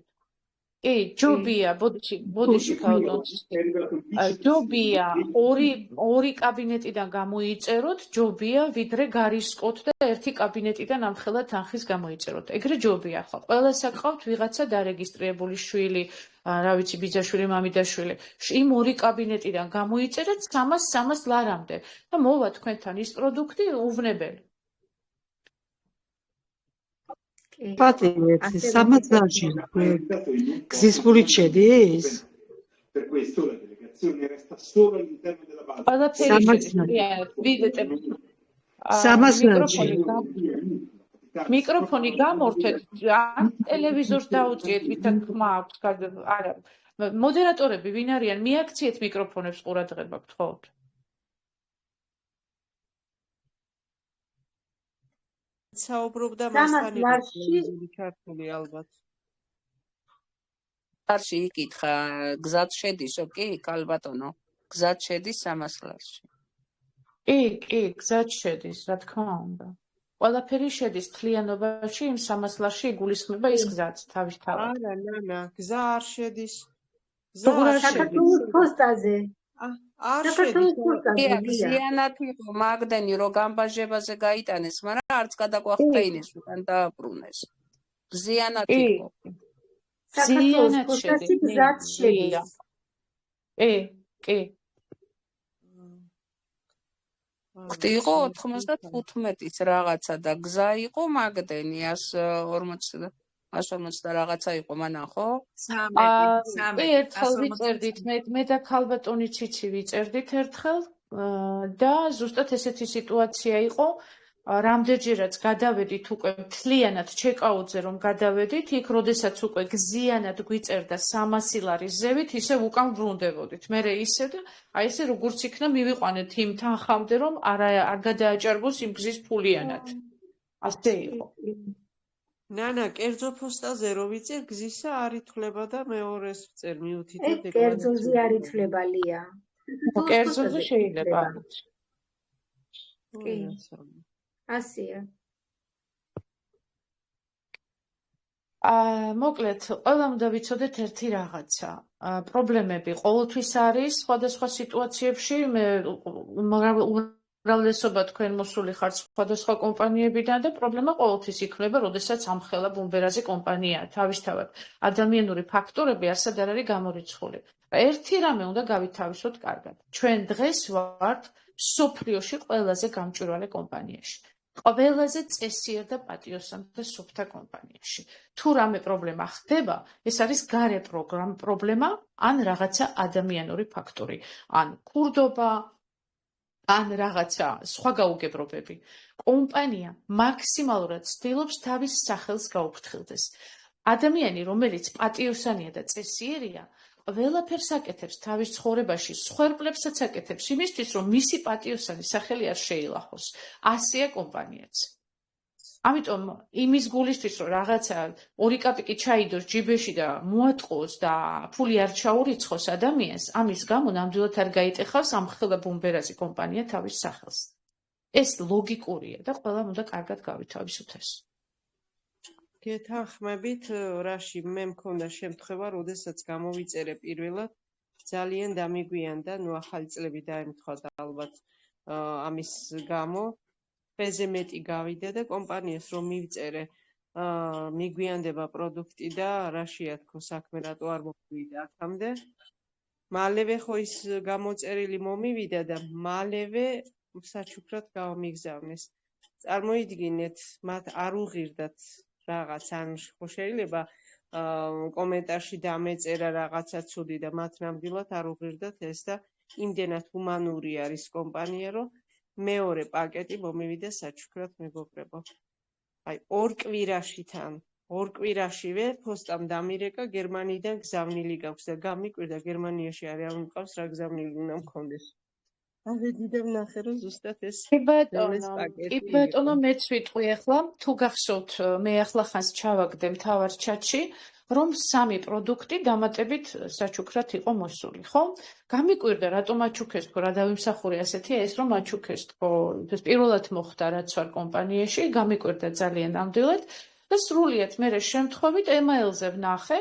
კი, ჯობია, ბოდიში ქალბატონო. ჯობია, ორი კაბინეტიდან გამოიწეროთ, ჯობია, ვიდრე გარისკოთ და ერთი კაბინეტიდან ამხელა თანხის გამოიწეროთ. ეგრე ჯობია ხო. ყველას აკყავთ ვიღაცა დარეგისტრირებული შვილი, რა ვიცი, ბიძაშვილი, მამიდაშვილი. იმ ორი კაბინეტიდან გამოიწერეთ 300 ლარამდე და მოვა თქვენთან ის პროდუქტი უვნებელი. Patri, 300 ლარში გზის ფულით შედის? Per questo la delegazione resta solo all'interno della base. მიკროფონი გამორთეთ, ტელევიზორს დაუწიეთ, ვისაც ხმა აქვს, არა. მოდერატორები ვინ არიან? მიაქციეთ მიკროფონებს ყურადღება გთხოვთ. საუბრობდა მასთან ტელევიზორი ჩართული ალბათ. არში იკითხა, გზად შედისო კი, ქალბატონო? გზად შედის 300 ლარში. კი, გზად შედის, რა თქმა უნდა. ყველაფერი შედის თლიანობაში, იმ 300 ლარში იგულისხმება ის გზაც თავისთავად. არა, ნანა, გზა არ შედის. საქართველოს პოსტაზე. არ შედის. გზიანად იყო მაგდენი, რომ გამბაჟებაზე გაიტანეს, მაგრამ არც გადაგვახტეინეს, უკან დააბრუნეს. გზიანად იყო. საქართველოს პოსტაში გზაც შედის. კი. იყო 95-იც რაღაცა და გზა იყო მაგდენი 140 და რაღაცა იყო მანან ხო? 3 ერთხელ ვიწერდით, მე და ქალბატონი ციცი ვიწერდით ერთხელ და ზუსტად ესეთი სიტუაცია იყო. რამდენჯერაც გადავედით უკვე მთლიანად ჩეკაუტზე რომ გადავედით, იქ როდესაც უკვე გზიანად გვიწერდა 300 ლარის ზევით, ისე უკან ბრუნდებოდით. მერე ისე და აი ესე როგორც იქნა მივიყვანეთ იმ თანხამდე, რომ არ გადააჭარბოს იმ გზის ფულიანად. ასე იყო. ნანა, კერძო პოსტაზე რო ვიწერ, გზისა არ ითვლება და მეორეს ვწერ მიუთითე დეკლარაცია. კერძოზე არ ითვლება ლია. კერძოზე შეიძლება. კი. ასია. მოკლედ, ყველა უნდა ვიცოდეთ ერთი რაღაცა. პრობლემები ყოველთვის არის სხვადასხვა სიტუაციებში, უმრავლესობა თქვენ მოსული ხართ სხვადასხვა კომპანიებიდან და პრობლემა ყოველთვის იქნება, როდესაც ამხელა ბუმბერაზე კომპანიაა. თავისთავად, ადამიანური ფაქტორები ასად არ არის გამორიცხული. ერთი რამე უნდა გავითავისოთ კარგად. ჩვენ დღეს ვართ მსოფლიოში ყველაზე გამჭვირვალე კომპანიაში. ყველაზე წესიერ და პატიოსანთა სუფთა კომპანიაში. თუ რამე პრობლემა ხდება, ეს არის გარე პრობლემა, ან რაღაცა ადამიანური ფაქტორი. ან ქურდობა, ან რაღაცა სხვა გაუგებრობები. კომპანია მაქსიმალურად ცდილობს თავის სახელს გაუფრთხილდეს. ადამიანი, რომელიც პატიოსანია და წესიერია, ყველაფერს აკეთებს თავის ცხოვრებაში, სხვერპლებსაც აკეთებს იმისთვის, რომ მისი პატიოსანი სახელი არ შეილახოს. ასეა კომპანიაც. ამიტომ იმის გულისთვის, რომ რაღაცა 2 კაპიკი ჩაიდოს ჯიბეში და მოატყოს და ფული არ ჩაურიცხოს ადამიანს, ამის გამო ნამდვილად არ გაიტეხავს ამხელა ბუმბერაზი კომპანია თავის სახელს. ეს ლოგიკურია და ყველამ უნდა კარგად გავითავისუფლდეს. გეთანხმებით, რაში მე მქონდა შემთხვევა, როდესაც გამოვიწერე პირველად, ძალიან დამიგვიანდა, ნუ ახალი წლები დაემთხვა და ალბათ ამის გამო ხეზე მეტი გავიდა და კომპანიას რომ მივწერე მიგვიანდება პროდუქტი და რაშია თქო საქმე რატო არ მომივიდა აქამდე. მალევე ხო ის გამოწერილი მომივიდა და მალევე საჩუქრად გამიგზავნეს. წარმოიდგინეთ, მათ არ უღირდათ რაღაც, ან ხო შეიძლება კომენტარში დამეწერა რაღაცა ცუდი და მათ ნამდვილად არ უღირდათ ეს და იმდენად ჰუმანური არის კომპანია, რომ მეორე პაკეტი მომივიდა საჩუქრად მეგობრებო. აი, 2 კვირაშითან, 2 კვირაშივე ფოსტამ დამირეკა გერმანიიდან გზავნილი გაქვს და გამიკვირდა გერმანიაში არ მყავს რა გზავნილი უნდა მქონდეს. ავედი და ვნახე რომ ზუსტად ეს კი ბატონო, მეც ვიტყვი ახლა, თუ გახსოვთ, მე ახლა ხანს ჩავაგდე მთავარ ჩატში, რომ 3 პროდუქტი დამატებით საჩუქრად იყო მოსული, ხო? გამიკვირდა რატომ აჩუქეს თქო, რა დავიმსახურე ასეთია ეს რომ აჩუქეს თქო, ეს პირველად მოხდა რაც ვარ კომპანიაში, გამიკვირდა ძალიან ნამდვილად და სრულიად მე შემთხვევით ემაილზე ვნახე,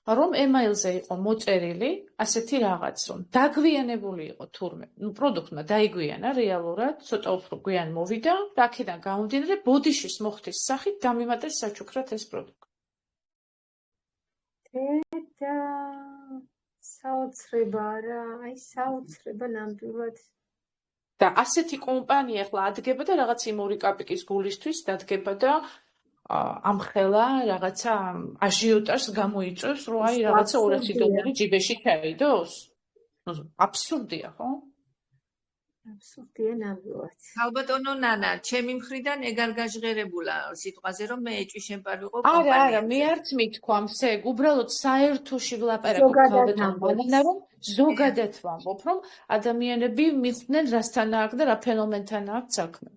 რომ ემაილზე იყო მოწერილი ასეთი რაღაც, რომ დაგვიანებული იყო თურმე, პროდუქტმა დაიგვიანა რეალურად, ცოტა უფრო გვიან მოვიდა და აქედან გამომდინარე ბოდიშის მოხდის სახით დამიმატეს საჩუქრად ეს პროდუქტი. და საოცრება რა, აი საოცრება ნამდვილად. და ასეთი კომპანია ახლა ადგება და რაღაც იმ 2 კაპიკის გულისთვის დადგება და ამხელა რაღაცა აჟიოტაჟს გამოიწვევს, რომ აი რაღაცა $200 ჯიბეში ჩაიდოს. აბსურდია, ხო? აბსურდია ნამდვილად. ალბათონო ნანა, ჩემი მხრიდან ეგ არ გაჟღერებულა სიტყვაზე, რომ მე ეჭვი შემპარვიყო კომპანიაზე. არა, მე არც მithქვამს ეგ, უბრალოდ საერთოში ვლაპარაკობ ალბათონო, რომ ზოგადად ვამბობ, რომ ადამიანები მიხვდნენ რასთან აქვს და რა ფენომენთან აქვს საქმე.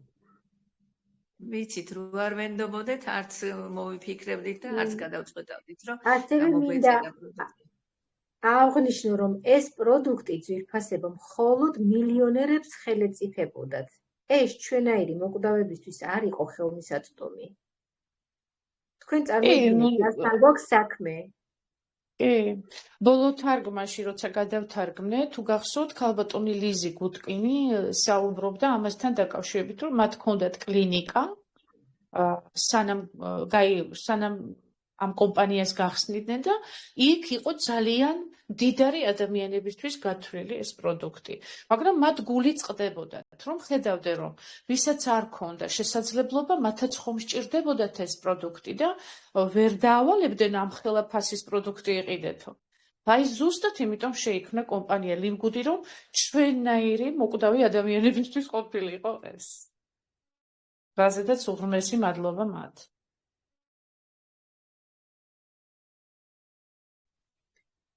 ვიცით, რო არ ვენდობოდეთ, არც მოვიფიქრებდით და არც გადავწყვეტავდით, რომ ასევე მინდა აღნიშნო, რომ ეს პროდუქტი ძვირფასება მხოლოდ მილიონერებს ხელეწიფებოდათ. ეს ჩვენაირი მოკვდავებისთვის არ იყო ხელმისაწვდომი. თქვენ წარმოიდგინეთ, რასთან გვაქვს საქმე. კი, ბოლო თარგმანში როცა გადავთარგმნე, თუ გახსოვთ, ქალბატონი ლიზი გუტკინი საუბრობდა ამასთან დაკავშირებით, რომ მათ ჰქონდათ კლინიკა, სანამ ამ კომპანიას გახსნიდნენ და იქ იყო ძალიან დიდარი ადამიანებისთვის გათვლილი ეს პროდუქტი. მაგრამ მათ გული წყდებოდათ, რომ ხედავდნენ, რომ ვისაც არ ქონდა შესაძლებლობა, მათაც ხომ სჭირდებოდათ ეს პროდუქტი და ვერ დაავალებდნენ ამხელა ფასის პროდუქტი იყიდეთო. აი ზუსტად იმიტომ შეიქმნა კომპანია ლიმგუდი, რომ ჩვენნაირი მოკვდავი ადამიანებისთვის ყოფილიყო ეს. რაზედაც უღრმესი მადლობა მათ.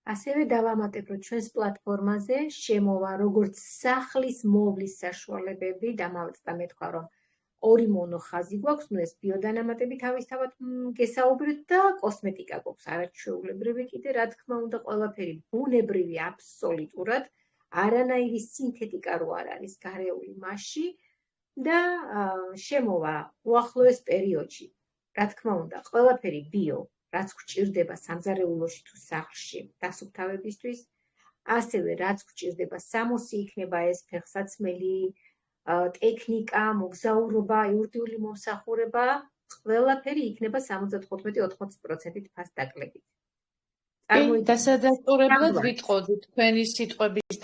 ასევე დავამატებ, რომ ჩვენს პლატფორმაზე შემოვა როგორც სახლის მოვლის საშუალებები, დამავწდა მეთქვა, რომ 2 მონოხაზი გვაქვს, ნუ ეს ბიოდანამატები თავისთავად გესაუბრეთ და კოსმეტიკა გვაქვს, არაჩვეულებრივი კიდე, რა თქმა უნდა, ყველაფერი ბუნებრივი აბსოლუტურად, არანაირი სინთეტიკა რო არ არის გარეული მასში და შემოვა უახლოეს პერიოდში, რა თქმა უნდა, ყველაფერი ბიო რაც გვჭირდება სამზარეულოში თუ სახლში დასუფთავებისთვის, ასევე რაც გვჭირდება სამოსი იქნება ეს ფეხსაცმელი, ტექნიკა, მოგზაურობა, იურიდიული მომსახურება, ყველაფერი იქნება 75-80%-ით ფასდაკლებით. დასადასტურებლად ვიტყოდი თქვენი სიტყვების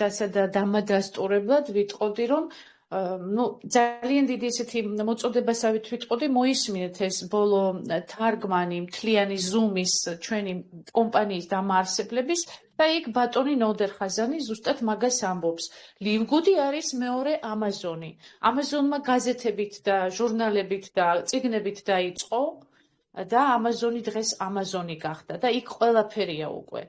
დამადასტურებლად ვიტყოდი, რომ ну ძალიან დიდი ესეთი მოწოდებასავით ვიტყოდი, მოისმინეთ ეს ბოლო თარგმანი მთლიანი ზუმის ჩვენი კომპანიის დამაარსებლების და იქ ბატონი ნოდერხაზანი ზუსტად მაგას ამბობს. ლივგუდი არის მეორე ამაზონი. ამაზონმა გაზეთებით და ჟურნალებით და წიგნებით დაიწყო და ამაზონი დღეს ამაზონი გახდა და იქ ყველაფერია უკვე.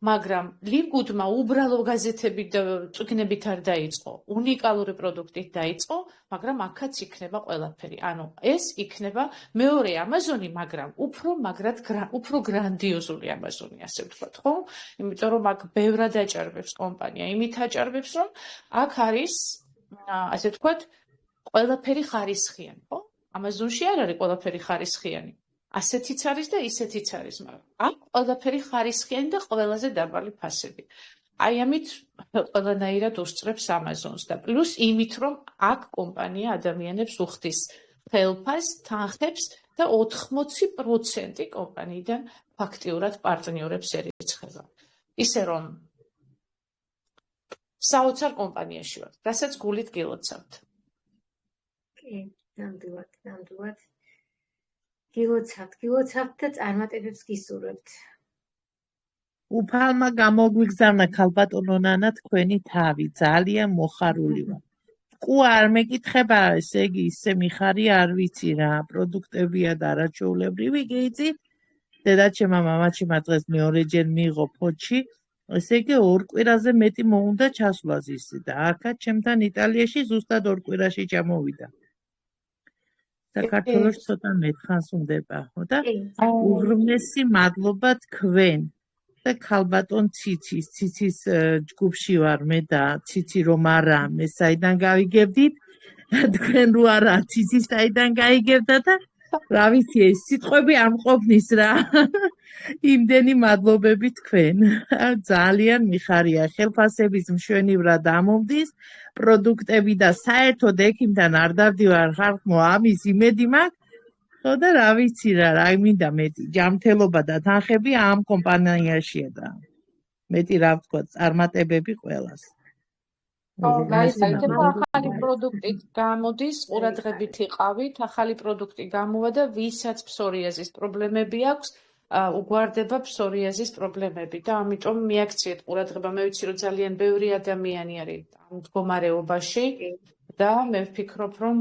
მაგრამ ლივგუდმა უბრალო გაზეთებით და წიგნებით არ დაიწყო. უნიკალური პროდუქტით დაიწყო, მაგრამ აქაც იქნება ყველაფერი. ანუ ეს იქნება მეორე ამაზონი, მაგრამ უფრო გრანდიოზული ამაზონი, ასე ვთქვათ, ხო? იმიტომ რომ აქ ბევრად აჭარბებს კომპანია. იმით აჭარბებს, რომ აქ არის, ასე ვთქვათ, ყველაფერი ხარისხიანი, ხო? ამაზონში არ არის ყველაფერი ხარისხიანი. ასეთიც არის და ისეთიც არის, მაგრამ აქ ყველაფერი ხარისხიანი და ყველაზე დაბალი ფასები. აი ამით ყველანაირად უსწრებს ამაზონს და პლუს იმით, რომ აქ კომპანია ადამიანებს უხდის ხელფას, თანხებს და 80% კომპანიიდან ფაქტიურად პარტნიორებს ერიცხება. ისე რომ საოცარ კომპანიაში ვართ, რასაც გულით გილოცავთ. კი, ნამდვილად. გილოცავთ და წარმატებებს გისურვებთ. უფალმა გამოგვიგზავნა ქალბატონო ნანა თქვენი თავი, ძალიან მოხარული ვარ. ყუ არ მეკითხება, ესე იგი ისე მიხარი არ ვიცი რა, პროდუქტებია და არაჩვეულებრივი გეიცით. დედაჩემმა მამაჩემმა დღეს მეორეჯერ მიიღო ფოჩი, ესე იგი ორ კვირაზე მეტი მოუნდა ჩასვლას ისი და აქაც ჩემთან იტალიაში ზუსტად ორ კვირაში ჩამოვიდა. საქართველოს ცოტა მეთხანს უნდება, ხო და უღრმესი მადლობა თქვენ და ქალბატონ ციცის ჯგუფში ვარ მე და ციცი რომ არა მე საიდან გავიგებდით თქვენ რო არა ციცი საიდან გაიგებდა და რა ვიცი ეს სიტყვები არ მყოფნის რა იმდენი მადლობები თქვენ ძალიან მიხარია ხელფასების მშვენივრად ამომდის პროდუქტები და საერთოდ ექიმთან არ დავდივარ ხალხო ამის იმედი მაქვს ხო და რა ვიცი რა მინდა მეტი ჯანმრთელობა და თანხები ამ კომპანიაშია და მეტი რა ვთქვა წარმატებები ყველას. გაიზარდა ახალი პროდუქტი გამოდის, ყურადღებით იყავით, ახალი პროდუქტი გამოვა და ვისაც ფსორიაზის პრობლემები აქვს, უგვარდება ფსორიაზის პრობლემები და ამიტომ მიაქციეთ ყურადღება. მე ვიცი რომ ძალიან ბევრი ადამიანი არის ამ მდგომარეობაში და მე ვფიქრობ რომ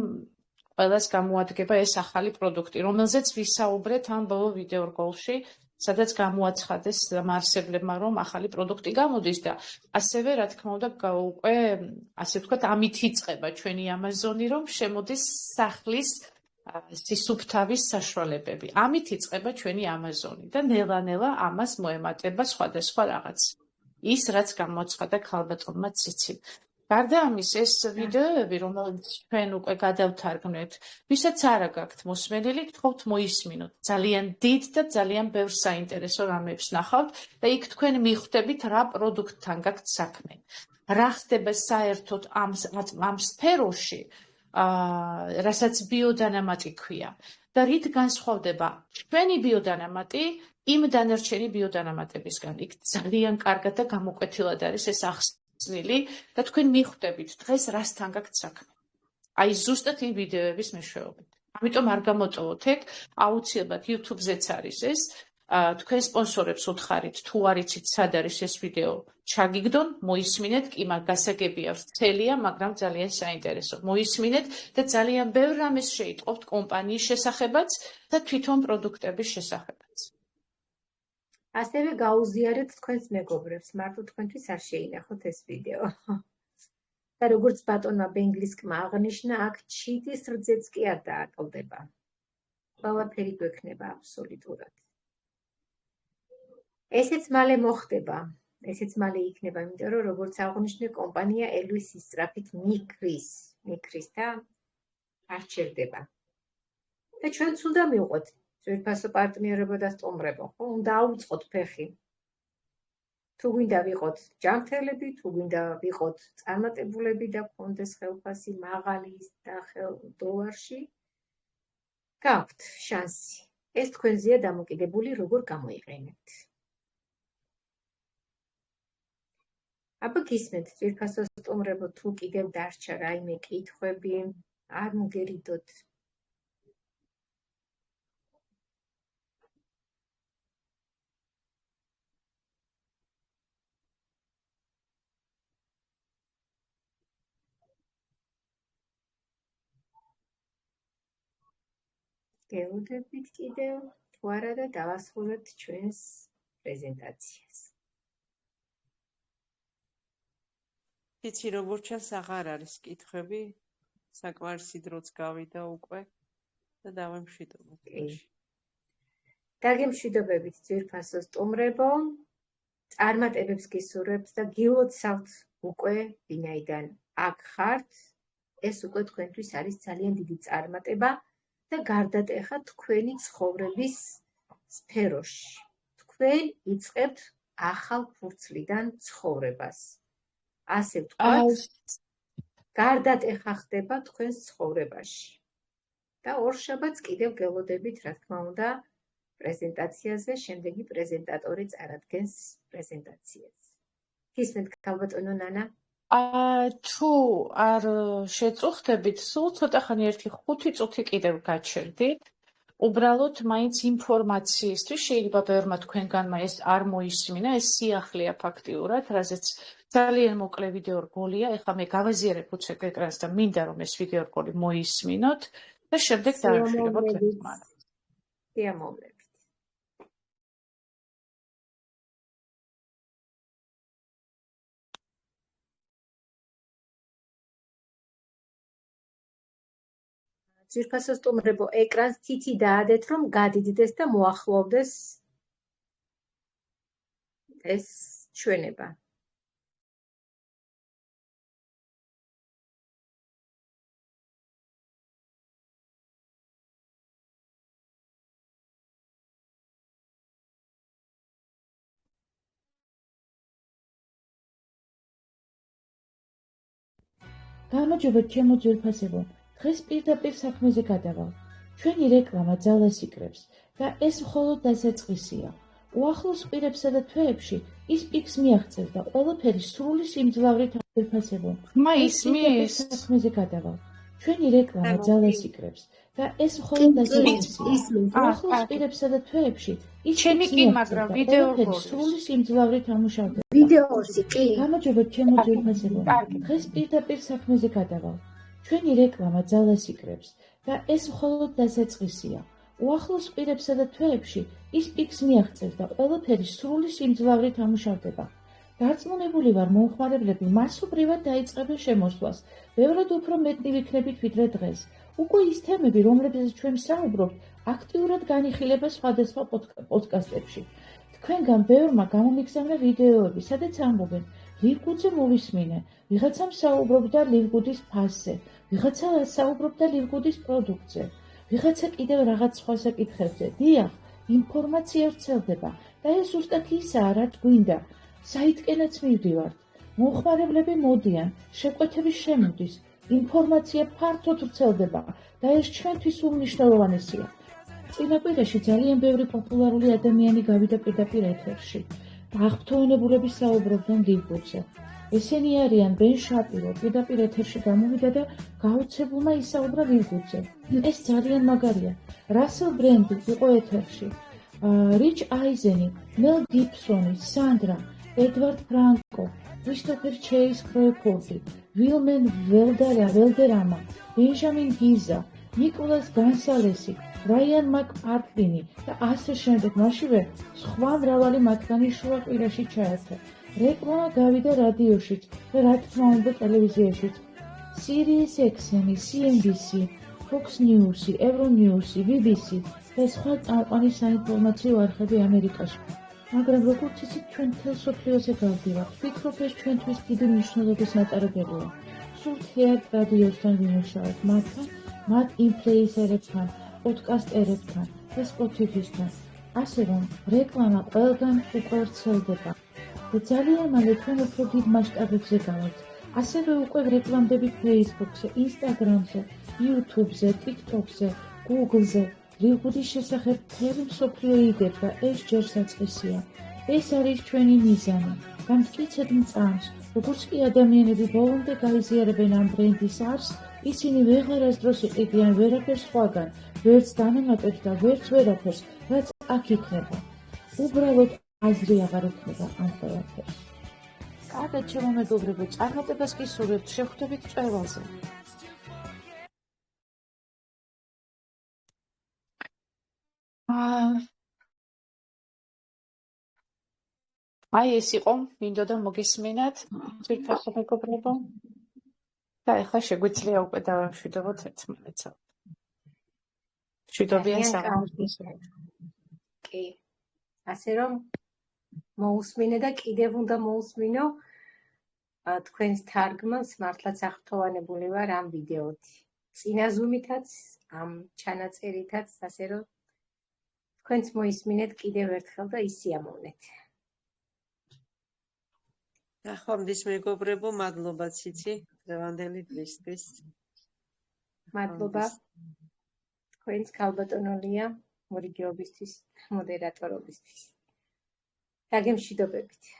ყველას გამოადგება ეს ახალი პროდუქტი, რომელზეც ვისაუბრეთ ამ ბოლო ვიდეორგოლში, სადაც გამოაცხადეს დამაარსებლებმა, რომ ახალი პროდუქტი გამოდის და ასევე, რა თქმა უნდა, უკვე, ასე ვთქვათ, ამით იწყება ჩვენი ამაზონი, რომ შემოდის სახლის სისუფთავის საშუალებები. ამით იწყება ჩვენი ამაზონი და ნელა-ნელა ამას მოემატება სხვადასხვა რაღაც. ის, რაც გამოაცხადა ქალბატონმა ციციმ. გარდა ამის ეს ვიდეოები, რომელიც ჩვენ უკვე გადავთარგმნეთ, ვისაც არა გაქვთ მოსმენილი, გთხოვთ მოისმინოთ. ძალიან დიდ და ძალიან ბევრ საინტერესო რამებს ნახავთ და იქ თქვენ მიხვდებით რა პროდუქტთან გაქვთ საქმე. რა ხდება საერთოდ ამ სფეროში, რასაც ბიოდანამატი ქვია და რით განსხვავდება ჩვენი ბიოდანამატი იმ დანარჩენი ბიოდანამატებისგან. იქ ძალიან კარგად და გამოკვეთილად არის ეს ახსნილი და თქვენ მიხვდებით დღეს რასთან გაქვთ საქმე. აი ზუსტად იმ ვიდეოების მეშვეობით. ამიტომ არ გამოტოვოთ ეგ, აუცილებლად YouTube-ზეც არის ეს. თქვენ სპონსორებს უთხარით, თუ არ იცით სად არის ეს ვიდეო, ჩაგიგდონ, მოისმინეთ, კი მაგ გასაგებია ვრცელია, მაგრამ ძალიან საინტერესო. მოისმინეთ და ძალიან ბევრ რამეს შეიტყობთ კომპანიის შესახებაც და თვითონ პროდუქტების შესახებაც. ასევე გაუზიარეთ თქვენს მეგობრებს, მარტო თქვენთვის არ შეინახოთ ეს ვიდეო. და როგორც ბატონმა ბენგლისკმა აღნიშნა, აქ ჩიტის რძეც კი არ დააკლდება. ყველაფერი გვექნება აბსოლუტურად. ესეც მალე მოხდება, ესეც მალე იქნება, იმიტომ რომ როგორც აღნიშნე, კომპანია ელვის ისწრაფით მიქრის და არ ჩერდება. და ჩვენც უნდა მივყვეთ ძვირფასო პარტნიორობა და სტუმრობა, ხო? უნდა აუწყოთ ფეხი. თუ გვინდა ვიყოთ ჯანმრთელები, თუ გვინდა ვიყოთ წარმატებულები და გქონდეს ხელფასი მაღალი და დოლარში, გაქვთ შანსი. ეს თქვენზეა დამოკიდებული, როგორ გამოიყენებთ. აბა გისმენთ ძვირფასო სტუმრებო, თუ კიდევ დარჩა რაიმე კითხვები, არ მოგერიდოთ. გელოდებით კიდევ, თუ არა და დავასრულებთ ჩვენს პრეზენტაციას. იცი როგორ ჩანს აღარ არის კითხვები, საკმარისი დროც გავიდა უკვე და დავემშვიდობოთ. დაგემშვიდობებით ძვირფასო სტუმრებო, წარმატებებს გისურვებთ და გილოცავთ უკვე ვინაიდან აქ ხართ, ეს უკვე თქვენთვის არის ძალიან დიდი წარმატება და გარდატეხა თქვენი ცხოვრების სფეროში. თქვენ იწყებთ ახალ ფურცლიდან ცხოვრებას. ასე ვთქვათ, გარდატეხა ხდება თქვენს ცხოვრებაში. და ორშაბათს კიდევ გელოდებით, რა თქმა უნდა, პრეზენტაციაზე, შემდეგი პრეზენტატორი წარადგენს პრეზენტაციას. გისმენთ ქალბატონო ნანა? თუ არ შეწუხდებით, სულ ცოტა ხანი 1-5 წუთი კიდევ გაჩერდით. უბრალოდ მაინც ინფორმაციისთვის შეიძლება ბევრმა თქვენგანმა ეს არ მოისმინა, ეს სიახლეა ფაქტიურად, რაზეც ძალიან მოკლე ვიდეო რგოლია. ეხლა მე გავაზიარებ უცებ ეკრანს და მინდა რომ ეს ვიდეო რგოლი მოისმინოთ და შემდეგ დავამშვიდობოთ ერთმანეთს. სიამოვნებით. ძვირფასო სტუმრებო, ეკრანს თითი დაადეთ, რომ გადიდდეს და მოახლოვდეს ეს ჩვენება. გამარჯობათ ჩემო ძვირფასებო, დღეს პირდაპირ საქმეზე გადავალ. ჩვენი რეკლამა ძალას იკრებს და ეს მხოლოდ დასაწყისია. უახლოს კვირებსა და თვეებში ის პიკს მიაღწევს და ყველაფერი სრული სიმძლავრით ძვირფასებო. ისმის საქმეზე გადავალ. ჩვენი რეკლამა ძალას იკრებს და ეს მხოლოდ დასაწყისია. უახლოს კვირებსა და თვეებში ის ჩემი კი, მაგრამ ვიდეო რგოლი სრული სიმძლავრით ამუშავდება. ვიდეოში კი. გამარჯობათ ჩემო ძვირფასებო, დღეს პირდაპირ საქმეზე გადავალ. ჩვენი რეკლამა ძალას იკრებს და ეს მხოლოდ დასაწყისია. უახლოს კვირებსა და თვეებში ის პიკს მიაღწევს და ყველაფერი სრული სიმძლავრით ამუშავდება. დარწმუნებული ვარ, მომხმარებლები მასობრივად დაიწყებენ შემოსვლას, ბევრად უფრო მეტნი ვიქნებით ვიდრე დღეს. უკვე ის თემები, რომლებზეც ჩვენ ვსაუბრობთ, აქტიურად განიხილება სხვადასხვა პოდკასტებში. თქვენგან ბევრმა გამომიგზავნა ვიდეოები, სადაც ამბობენ, ლივგუდზე მოვისმინე, ვიღაცამ საუბრობდა ლივგუდის ფასზე, ვიღაცა საუბრობდა ლივგუდის პროდუქტზე, ვიღაცა კიდევ რაღაც სხვა საკითხებზე. დიახ, ინფორმაცია ვრცელდება და ეს ზუსტად ისაა, რაც გვინდა. საითკენაც მივდივართ. მომხმარებლები მოდიან, შეკვეთები შემოდის, ინფორმაცია ფართოდ ვრცელდება და ეს ჩვენთვის უმნიშვნელოვანესია. წინა კვირაში ძალიან ბევრი პოპულარული ადამიანი გავიდა პირდაპირ ეთერში და აღფრთოვანებულები საუბრობდნენ ლივგუდზე. ესენი არიან ბენ შაპირო, პირდაპირ ეთერში გამოვიდა და გაოცებულმა ისაუბრა ლივგუდზე. ეს ძალიან მაგარია. რასელ ბრენდი იყო ეთერში. რიჩ აიზენი, მელ გიბსონი, სანდრა, ედვარდ ფრანკო, კრისტოფერ ჩეის კროიფორდი, ვილმენ ველდერამა, ბენჟამინ გიზა, ნიკოლას განსალესი, რაიან მაკპარტლინი და ასე შემდეგ. მაშინვე სხვა მრავალი მათგანი შუა კვირაში ჩაერთო. რეკლამა გავიდა რადიოშიც და რა თქმა უნდა ტელევიზიაშიც. Sirius XM, CNBC, Fox News, Euronews, BBC და სხვა წამყვანი საინფორმაციო არხები ამერიკაში. მაგრამ როგორც იცით, ჩვენ მთელ მსოფლიოზე გავდივართ. ვფიქრობ, ეს ჩვენთვის დიდი მნიშვნელობის მატარებელია. სულ თეატ რადიოსთან ვიმუშავებთ მათთან, მათ ინფლუენსერებთან, პოდკასტერებთან და Spotify-სთან. ასე რომ, რეკლამა ყველგან უკვე ვრცელდება. და ძალიან მალე ჩვენ უფრო დიდ მასშტაბებზე გავართ. ასევე უკვე რეკლამდებით Facebook-ზე, Instagram-ზე, YouTube-ზე, TikTok-ზე, Google-ზე. ლივგუდის შესახებ მთელი მსოფლიო იგებს და ეს ჯერ საწყისია. ეს არის ჩვენი მიზანი. გამტკიცეთ მწამს, როგორც კი ადამიანები ბოლომდე გაიზიარებენ ამ ბრენდის არსს, ისინი ვეღარასდროს იყიდიან ვერაფერს სხვაგან, ვერც დანამატებს და ვერც ვერაფერს, რაც აქ იქნება. უბრალოდ აზრი აღარ ექნება ამ ყველაფერს. კარგად, ჩემო მეგობრებო, წარმატებას გისურვებთ, შევხვდებით წვევაზე. აი ეს იყო, მინდოდა მოგესმენათ, ძვირფასო მეგობრებო. და ეხლა შეგვიძლია უკვე დავამშვიდობოთ ერთმანეთს. მშვიდობიან სამყაროს. კი. ასე რომ მოусმინე და კიდევ უნდა მოусმინო თქვენს თარგმანს, მართლაც აღფრთოვანებული ვარ ამ ვიდეოთი. წინა ზუმითაც, ამ ჩანაწერითაც, ასე რომ თქვენც მოისმინეთ კიდევ ერთხელ და ისიამოვნეთ. ნახვამდის მეგობრებო, მადლობა ციცი დღევანდელი დღისთვის. მადლობა თქვენს ქალბატონოლია მორიგეობისთვის, მოდერატორობისთვის. დაგემშვიდობებით.